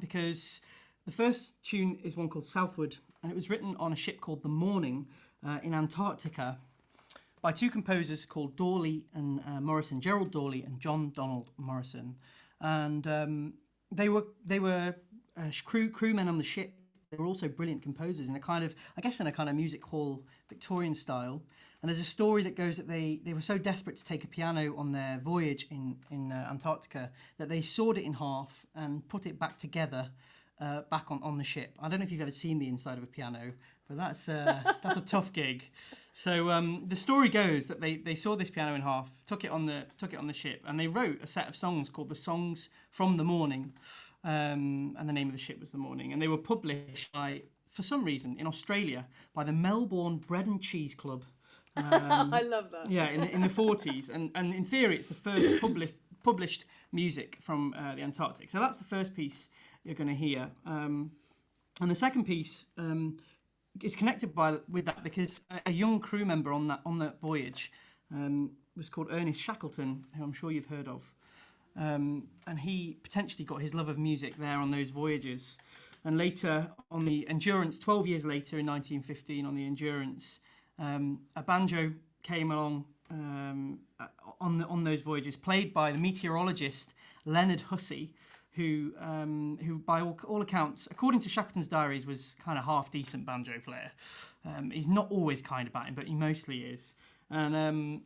because the first tune is one called Southward, and it was written on a ship called the Morning in Antarctica by two composers called Dawley and Morrison, Gerald Dawley and John Donald Morrison, and they were crewmen on the ship. They were also brilliant composers in a kind of music hall Victorian style. And there's a story that goes that they were so desperate to take a piano on their voyage in Antarctica that they sawed it in half and put it back together back on the ship. I don't know if you've ever seen the inside of a piano, but that's a tough gig. So the story goes that they sawed this piano in half, took it on the ship, and they wrote a set of songs called the Songs from the Morning, and the name of the ship was The Morning, and they were published for some reason in Australia by the Melbourne Bread and Cheese Club. I love that. Yeah, in the 40s, and in theory, it's the first published music from the Antarctic. So that's the first piece you're going to hear, and the second piece is connected with that because a young crew member on that voyage was called Ernest Shackleton, who I'm sure you've heard of, and he potentially got his love of music there on those voyages. And later on the Endurance, 12 years later in 1915 on the Endurance, a banjo came along on those voyages, played by the meteorologist Leonard Hussey, who by all accounts, according to Shackleton's diaries, was kind of half decent banjo player. He's not always kind about him, but he mostly is. And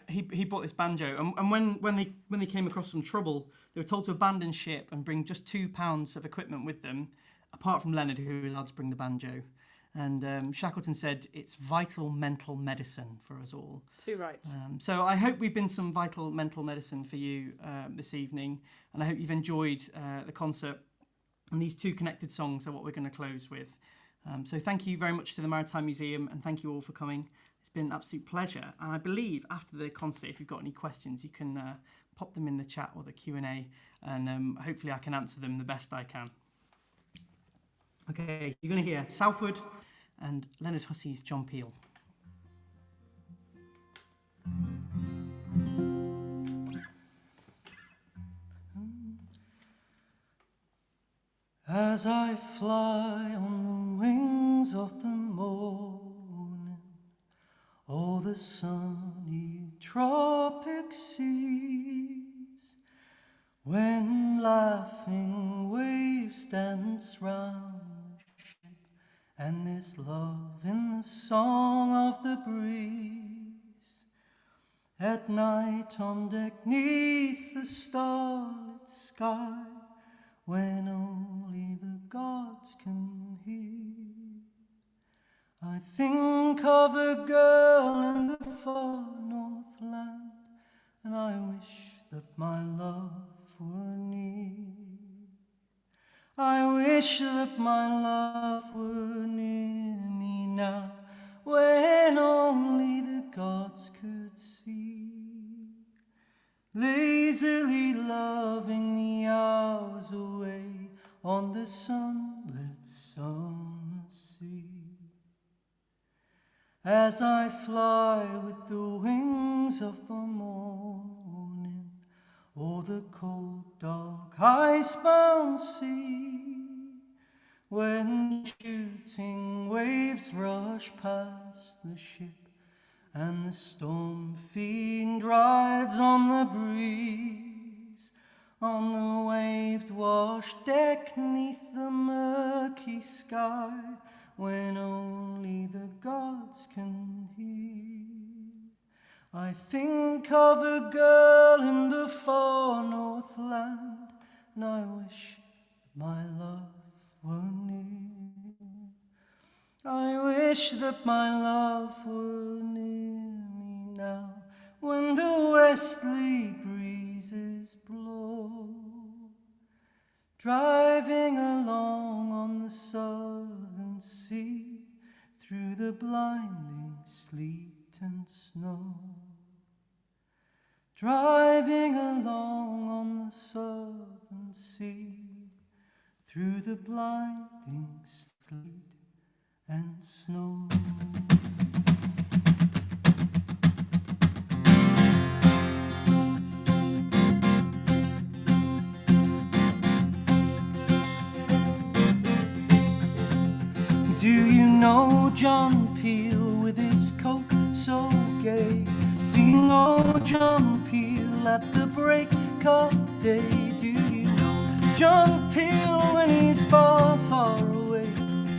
he bought this banjo, and when they came across some trouble, they were told to abandon ship and bring just 2 pounds of equipment with them, apart from Leonard, who was allowed to bring the banjo. And Shackleton said it's vital mental medicine for us all. Too right. So I hope we've been some vital mental medicine for you this evening, and I hope you've enjoyed the concert. And these two connected songs are what we're going to close with. So thank you very much to the Maritime Museum, and thank you all for coming. It's been an absolute pleasure. And I believe after the concert, if you've got any questions, you can pop them in the chat or the Q&A, and hopefully I can answer them the best I can. Okay, you're going to hear Southward and Leonard Hussey's John Peel. As I fly on the wings of the morning, o'er the sunny tropic seas, when laughing waves dance round the ship, and there's love in the song of the breeze, at night on deck 'neath the starlit sky, when only the gods can hear, I think of a girl in the far northland, and I wish that my love were near. I wish that my love were near me now, when only the gods could see, lazily loving the hours away on the sunlit summer sea. As I fly with the wings of the morning, o'er the cold, dark, ice-bound sea, when shooting waves rush past the ship, and the storm fiend rides on the breeze, on the waved-washed deck 'neath the murky sky, when only the gods can hear, I think of a girl in the far northland, and I wish that my love were near. I wish that my love were near me now, when the westerly breezes blow, driving along on the southern sea, through the blinding sleet and snow, driving along on the southern sea, through the blinding sleet and snow. Do you know John Peel with his coat so gay? Do you know John Peel at the break of day? Do you know John Peel when he's far, far away,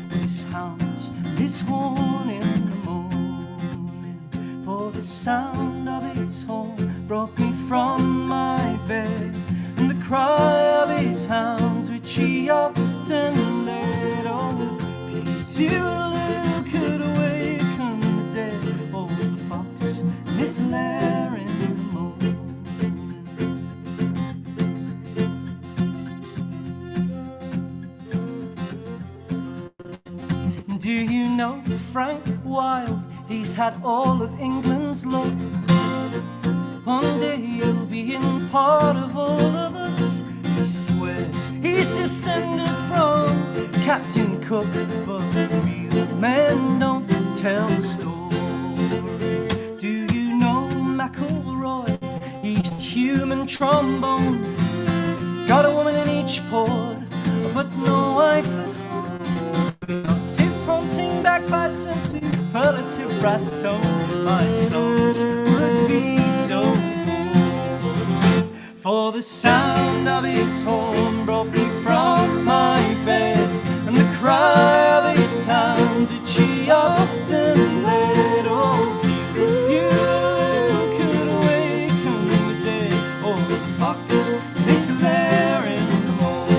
with his hounds, his horn in the morning? For the sound of his horn brought me from my bed, and the cry of his hounds which he often led. Oh, peace, you Luke could awaken the dead, oh, the fox in his lair in the morning. Do you know Frank Wilde? He's had all of England's love. One day he'll be in part of all of us. He swears he's descended from Captain Cook, but real men don't tell stories. Do you know McElroy? He's the human trombone. Got a woman in each port, but no wife at home. His haunting bagpipes and superlative brass tone. My songs would be so bold. For the sound of his horn brought me from my bed, and the cry of his hounds which he often led. Oh, you could awaken the dead. Oh, the fox is there in the morning.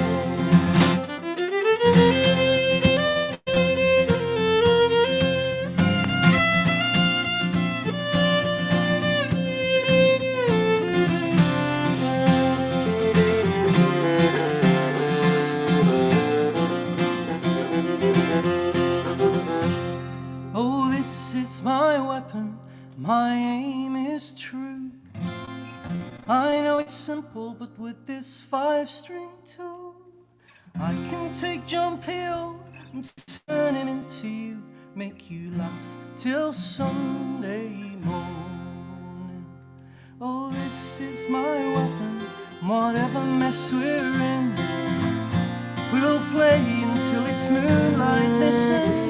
Oh, this is my weapon, my aim is true. I know it's simple, but with this 5-string tool, I can take John Peel and turn him into you, make you laugh till Sunday morning. Oh, this is my weapon, whatever mess we're in, we'll play until it's moonlight listening.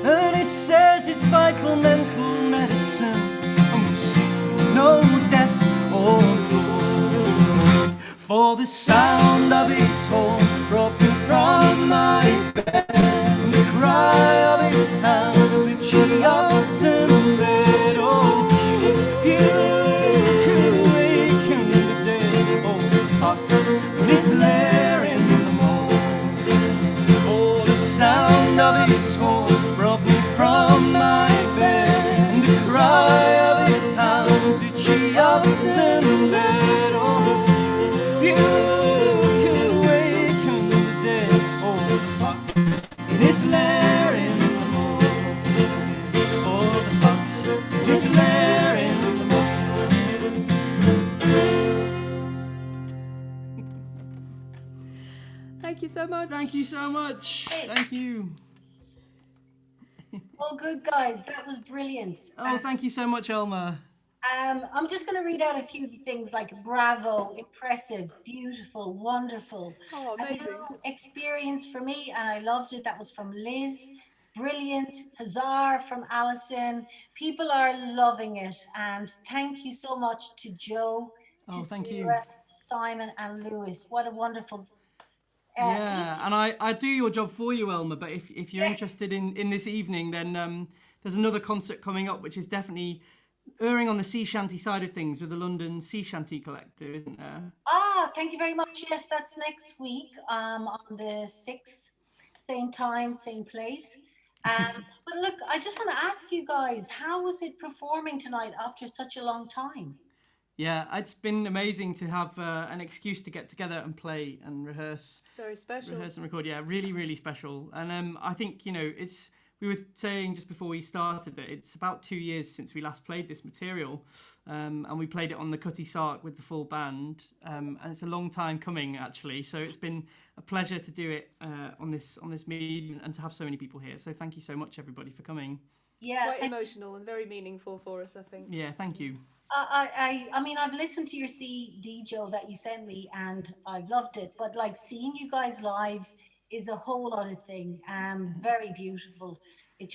And he says it's vital mental medicine, and we'll see no death or blood. For the sound of his horn brought me from my bed, and the cry of his hounds which he often led. Oh, you could awaken the dead. Oh, the fox in his lair in the morning. Oh, the sound of his horn brought me from my bed, and the cry of his hounds which he often led. Oh, you could awaken the dead. Oh, the fox in his lair in the morning. Oh, the fox in his lair in the morning. Thank you so much. Thank you so much. Thank you. All good, guys. That was brilliant. Oh, thank you so much, Elma. I'm just going to read out a few things like bravo, impressive, beautiful, wonderful. Oh, A amazing. new experience for me, and I loved it. That was from Liz. Brilliant. Huzzah from Alison. People are loving it. And thank you so much to Joe, to Oh, thank you. Sarah, Simon, and Lewis. What a wonderful. Yeah, and I do your job for you, Elma, but if you're Yes. interested in this evening, then there's another concert coming up, which is definitely erring on the sea shanty side of things with the London Sea Shanty Collective, isn't there? Thank you very much. Yes, that's next week on the 6th, same time, same place. But look, I just want to ask you guys, how was it performing tonight after such a long time? Yeah, it's been amazing to have an excuse to get together and play and rehearse. Very special. Rehearse and record, yeah, really, really special. And I think, we were saying just before we started that it's about 2 years since we last played this material, and we played it on the Cutty Sark with the full band, and it's a long time coming, actually. So it's been a pleasure to do it on this medium and to have so many people here. So thank you so much, everybody, for coming. Yeah, Quite emotional and very meaningful for us, I think. Yeah, thank you. I mean, I've listened to your CD, Joe, that you sent me, and I've loved it. But like seeing you guys live is a whole other thing. Very beautiful. The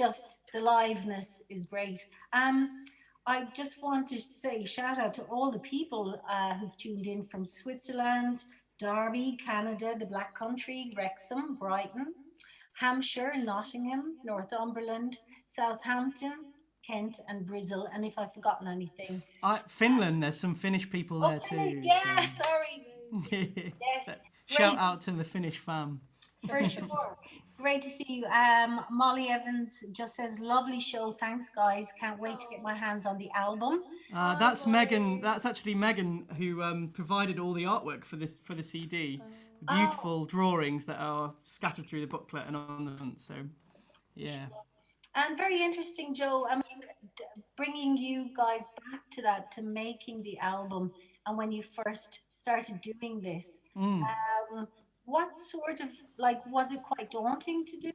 liveness is great. I just want to say shout out to all the people who've tuned in from Switzerland, Derby, Canada, the Black Country, Wrexham, Brighton, Hampshire, Nottingham, Northumberland, Southampton, Kent and Brizzel. And if I've forgotten anything. Finland, there's some Finnish people there too. Yeah, sorry. Yes. Shout great. out to the Finnish fam. For sure. Great to see you. Molly Evans just says, lovely show. Thanks, guys. Can't wait to get my hands on the album. That's Megan. That's actually Megan who provided all the artwork for the CD. Beautiful drawings that are scattered through the booklet and on the front. So, yeah. And very interesting, Joe. I mean, bringing you guys back to that, to making the album, and when you first started doing this, what sort of, like, was it quite daunting to do,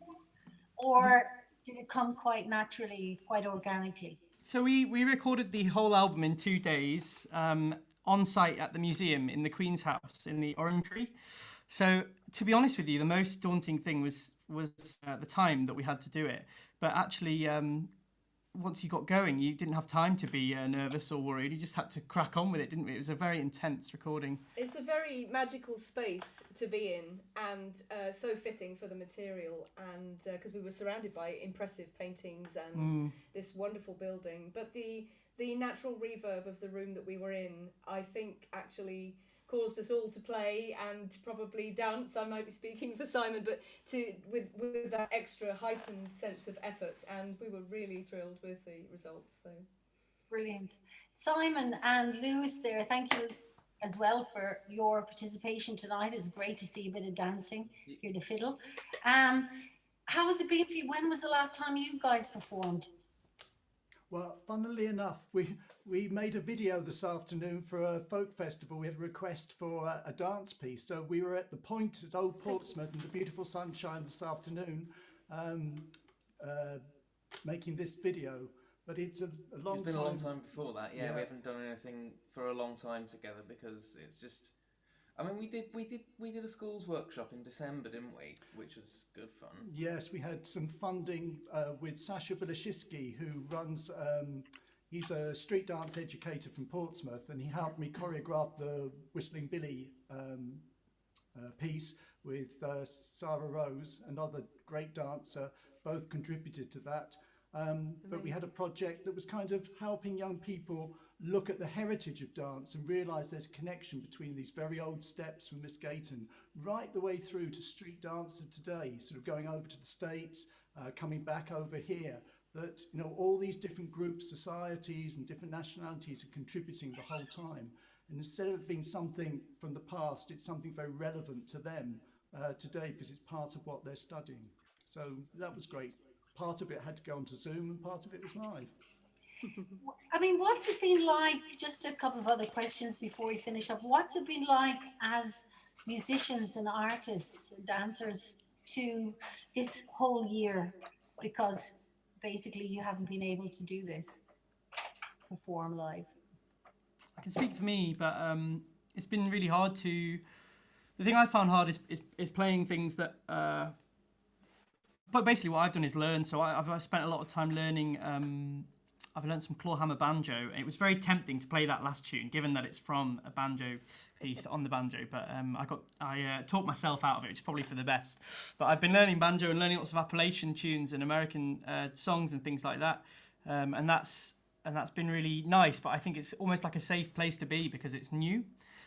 or did it come quite naturally, quite organically? So we recorded the whole album in 2 days on site at the museum in the Queen's House in the Orangery. So to be honest with you, the most daunting thing was the time that we had to do it. But actually, once you got going, you didn't have time to be nervous or worried. You just had to crack on with it, didn't we? It was a very intense recording. It's a very magical space to be in, and so fitting for the material, and because we were surrounded by impressive paintings and this wonderful building. But the natural reverb of the room that we were in, I think, actually caused us all to play and probably dance. I might be speaking for Simon, but with that extra heightened sense of effort, and we were really thrilled with the results. So Brilliant. Simon and Lewis there, thank you as well for your participation tonight. It was great to see a bit of dancing, hear the fiddle. How has it been for you? When was the last time you guys performed? Well, funnily enough, we made a video this afternoon for a folk festival. We had a request for a dance piece. So we were at the Point at Old Portsmouth in the beautiful sunshine this afternoon, making this video. But it's a long time. It's been a long time before that. Yeah, Yeah. we haven't done anything for a long time together because it's just. I mean, we did a schools workshop in December, didn't we? Which was good fun. Yes, we had some funding with Sasha Bilashiski, who runs, he's a street dance educator from Portsmouth, and he helped me choreograph the Whistling Billy piece with Sarah Rose, another great dancer, both contributed to that. But we had a project that was kind of helping young people look at the heritage of dance and realise there's a connection between these very old steps from Miss Gayton right the way through to street dance of today, sort of going over to the States, coming back over here, that, you know, all these different groups, societies and different nationalities are contributing the whole time. And instead of it being something from the past, it's something very relevant to them today because it's part of what they're studying. So that was great. Part of it had to go onto Zoom and part of it was live. I mean, what's it been like, just a couple of other questions before we finish up, what's it been like as musicians and artists, dancers, to this whole year, because basically you haven't been able to do this, perform live? I can speak for me, but it's been really hard to. The thing I found hard is playing things that. But basically, what I've done is learn. So I've spent a lot of time learning. I've learned some clawhammer banjo. It was very tempting to play that last tune, given that it's from a banjo piece on the banjo. But I taught myself out of it, which is probably for the best. But I've been learning banjo and learning lots of Appalachian tunes and American songs and things like that. And that's been really nice. But I think it's almost like a safe place to be because it's new.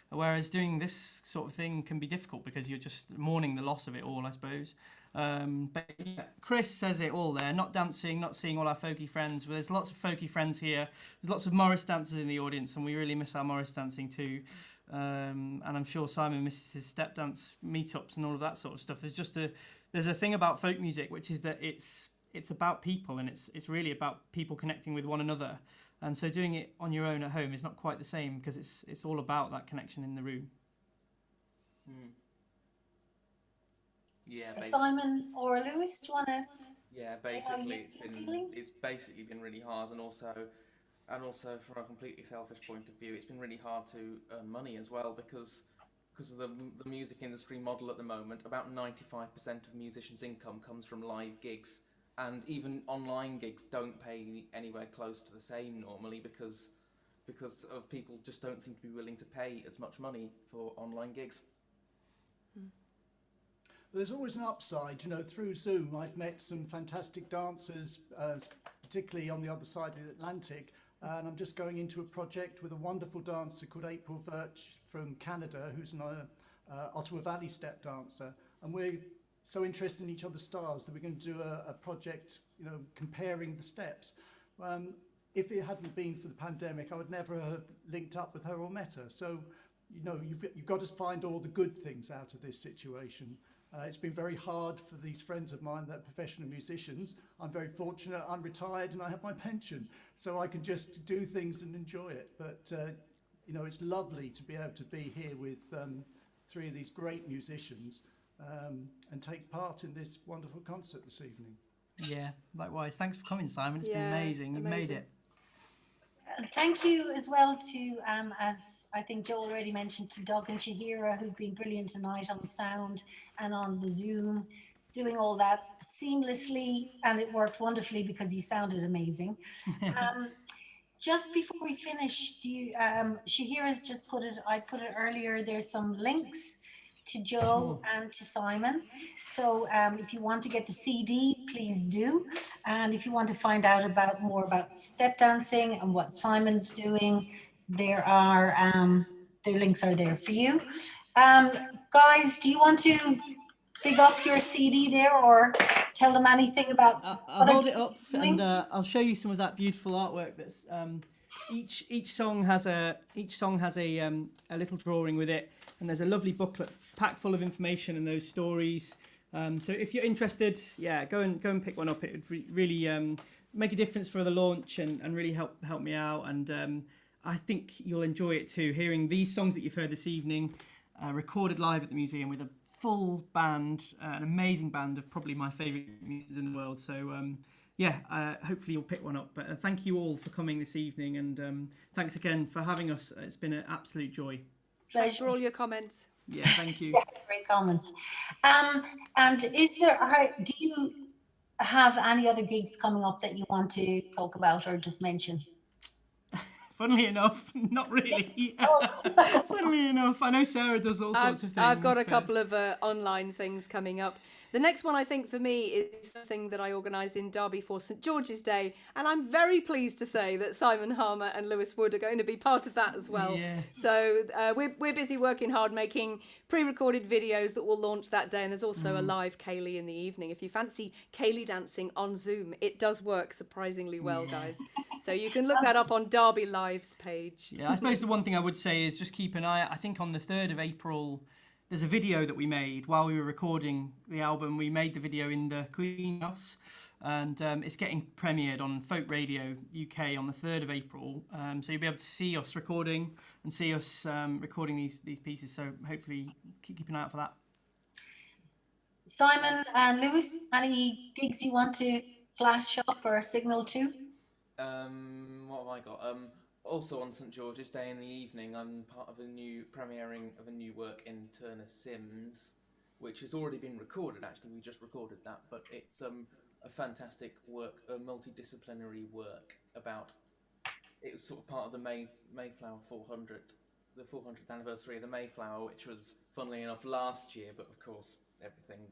Whereas doing this sort of thing can be difficult because you're just mourning the loss of it all, I suppose. But yeah, Chris says it all there, not dancing, not seeing all our folky friends. But there's lots of folky friends here. There's lots of Morris dancers in the audience, and we really miss our Morris dancing too. And I'm sure Simon misses his step dance meetups and all of that sort of stuff. There's a thing about folk music, which is that it's about people, and it's really about people connecting with one another. And so doing it on your own at home is not quite the same because it's all about that connection in the room. Mm. Yeah, Simon or Lewis, do you want to? Yeah, basically it's basically been really hard, and also from a completely selfish point of view, it's been really hard to earn money as well because of the music industry model at the moment. About 95% of musicians' income comes from live gigs. And even online gigs don't pay anywhere close to the same normally because of people just don't seem to be willing to pay as much money for online gigs. There's always an upside, you know, through Zoom. I've met some fantastic dancers, particularly on the other side of the Atlantic. And I'm just going into a project with a wonderful dancer called April Virch from Canada, who's an Ottawa Valley step dancer. And we're so interested in each other's styles that we're going to do a project, you know, comparing the steps. If it hadn't been for the pandemic, I would never have linked up with her or met her. So, you know, you've got to find all the good things out of this situation. It's been very hard for these friends of mine that are professional musicians. I'm very fortunate. I'm retired and I have my pension, so I can just do things and enjoy it. But you know, it's lovely to be able to be here with three of these great musicians and take part in this wonderful concert this evening. Yeah, likewise. Thanks for coming, Simon. It's been amazing. You've made it. Thank you as well to, as I think Joe already mentioned, to Doug and Shahira, who've been brilliant tonight on sound and on the Zoom, doing all that seamlessly, and it worked wonderfully because you sounded amazing. Just before we finish, Shahira's just put it, I put it earlier, there's some links to Joe and to Simon. So if you want to get the CD, please do. And if you want to find out more about step dancing and what Simon's doing, there are, their links are there for you. Guys, do you want to big up your CD there or tell them anything about I'll hold it up and I'll show you some of that beautiful artwork that's each song has a little drawing with it, and there's a lovely booklet packed full of information and those stories. So if you're interested, go and pick one up. It would really make a difference for the launch and really help me out. And I think you'll enjoy it too, hearing these songs that you've heard this evening recorded live at the museum with a full band, an amazing band of probably my favourite musicians in the world. So hopefully you'll pick one up. But thank you all for coming this evening, and thanks again for having us. It's been an absolute joy. Thanks for all your comments. Yeah, thank you. Great comments. And do you have any other gigs coming up that you want to talk about or just mention? Funnily enough, not really. Funnily enough, I know Sarah does all sorts of things. I've got a couple of online things coming up. The next one, I think, for me is something that I organised in Derby for St George's Day, and I'm very pleased to say that Simon Harmer and Lewis Wood are going to be part of that as well. Yeah. So we're busy working hard making pre-recorded videos that will launch that day, and there's also a live Ceilidh in the evening. If you fancy Ceilidh dancing on Zoom, it does work surprisingly well, guys. So you can look that up on Derby Live's page. Yeah, I suppose the one thing I would say is just keep an eye. I think on the 3rd of April, there's a video that we made while we were recording the album. We made the video in the Queen House, and it's getting premiered on Folk Radio UK on the 3rd of April. So you'll be able to see us recording and see us recording these pieces. So hopefully keep an eye out for that. Simon and Lewis, any gigs you want to flash up or signal to? What have I got? Also on St George's Day in the evening, I'm part of a new premiering of a new work in Turner Sims, which has already been recorded. Actually, we just recorded that, but it's a fantastic work, a multidisciplinary work about. It was sort of part of the Mayflower 400, the 400th anniversary of the Mayflower, which was, funnily enough, last year. But of course, everything,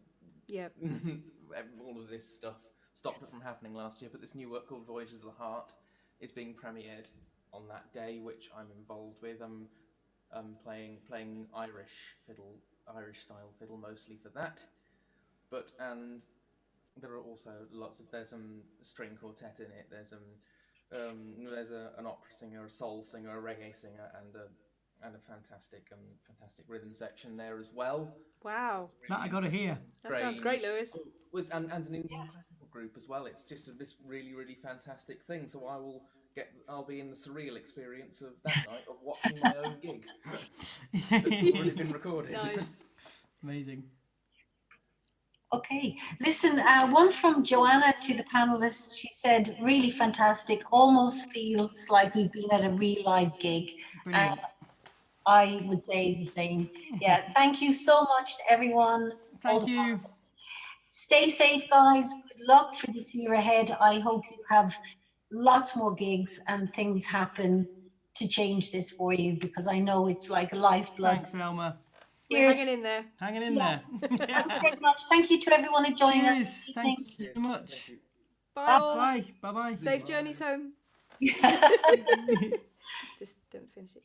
all of this stuff stopped it from happening last year. But this new work called Voyages of the Heart is being premiered on that day, which I'm involved with. I'm playing Irish style fiddle mostly for that. And there are also there's some string quartet in it. There's an opera singer, a soul singer, a reggae singer, and a fantastic rhythm section there as well. Wow, that I got to hear. That sounds great, Lewis. And an Indian classical group as well. It's just this really, really fantastic thing. So I'll be in the surreal experience of that night of watching my own gig that's already been recorded. Nice. Amazing. Okay, listen, one from Joanna to the panelists. She said, really fantastic, almost feels like we've been at a real live gig. Brilliant. I would say the same. Yeah, thank you so much to everyone. Thank you. Stay safe, guys. Good luck for this year ahead. I hope you have lots more gigs and things happen to change this for you, because I know it's like a lifeblood. Thanks, Elma. We're hanging in there. Hanging in there. Thank you very mumuch. Thank you to everyone who joined us. Cheers. Thank you so much. Bye. all. Bye. Bye. Safe journeys home. Just don't finish it.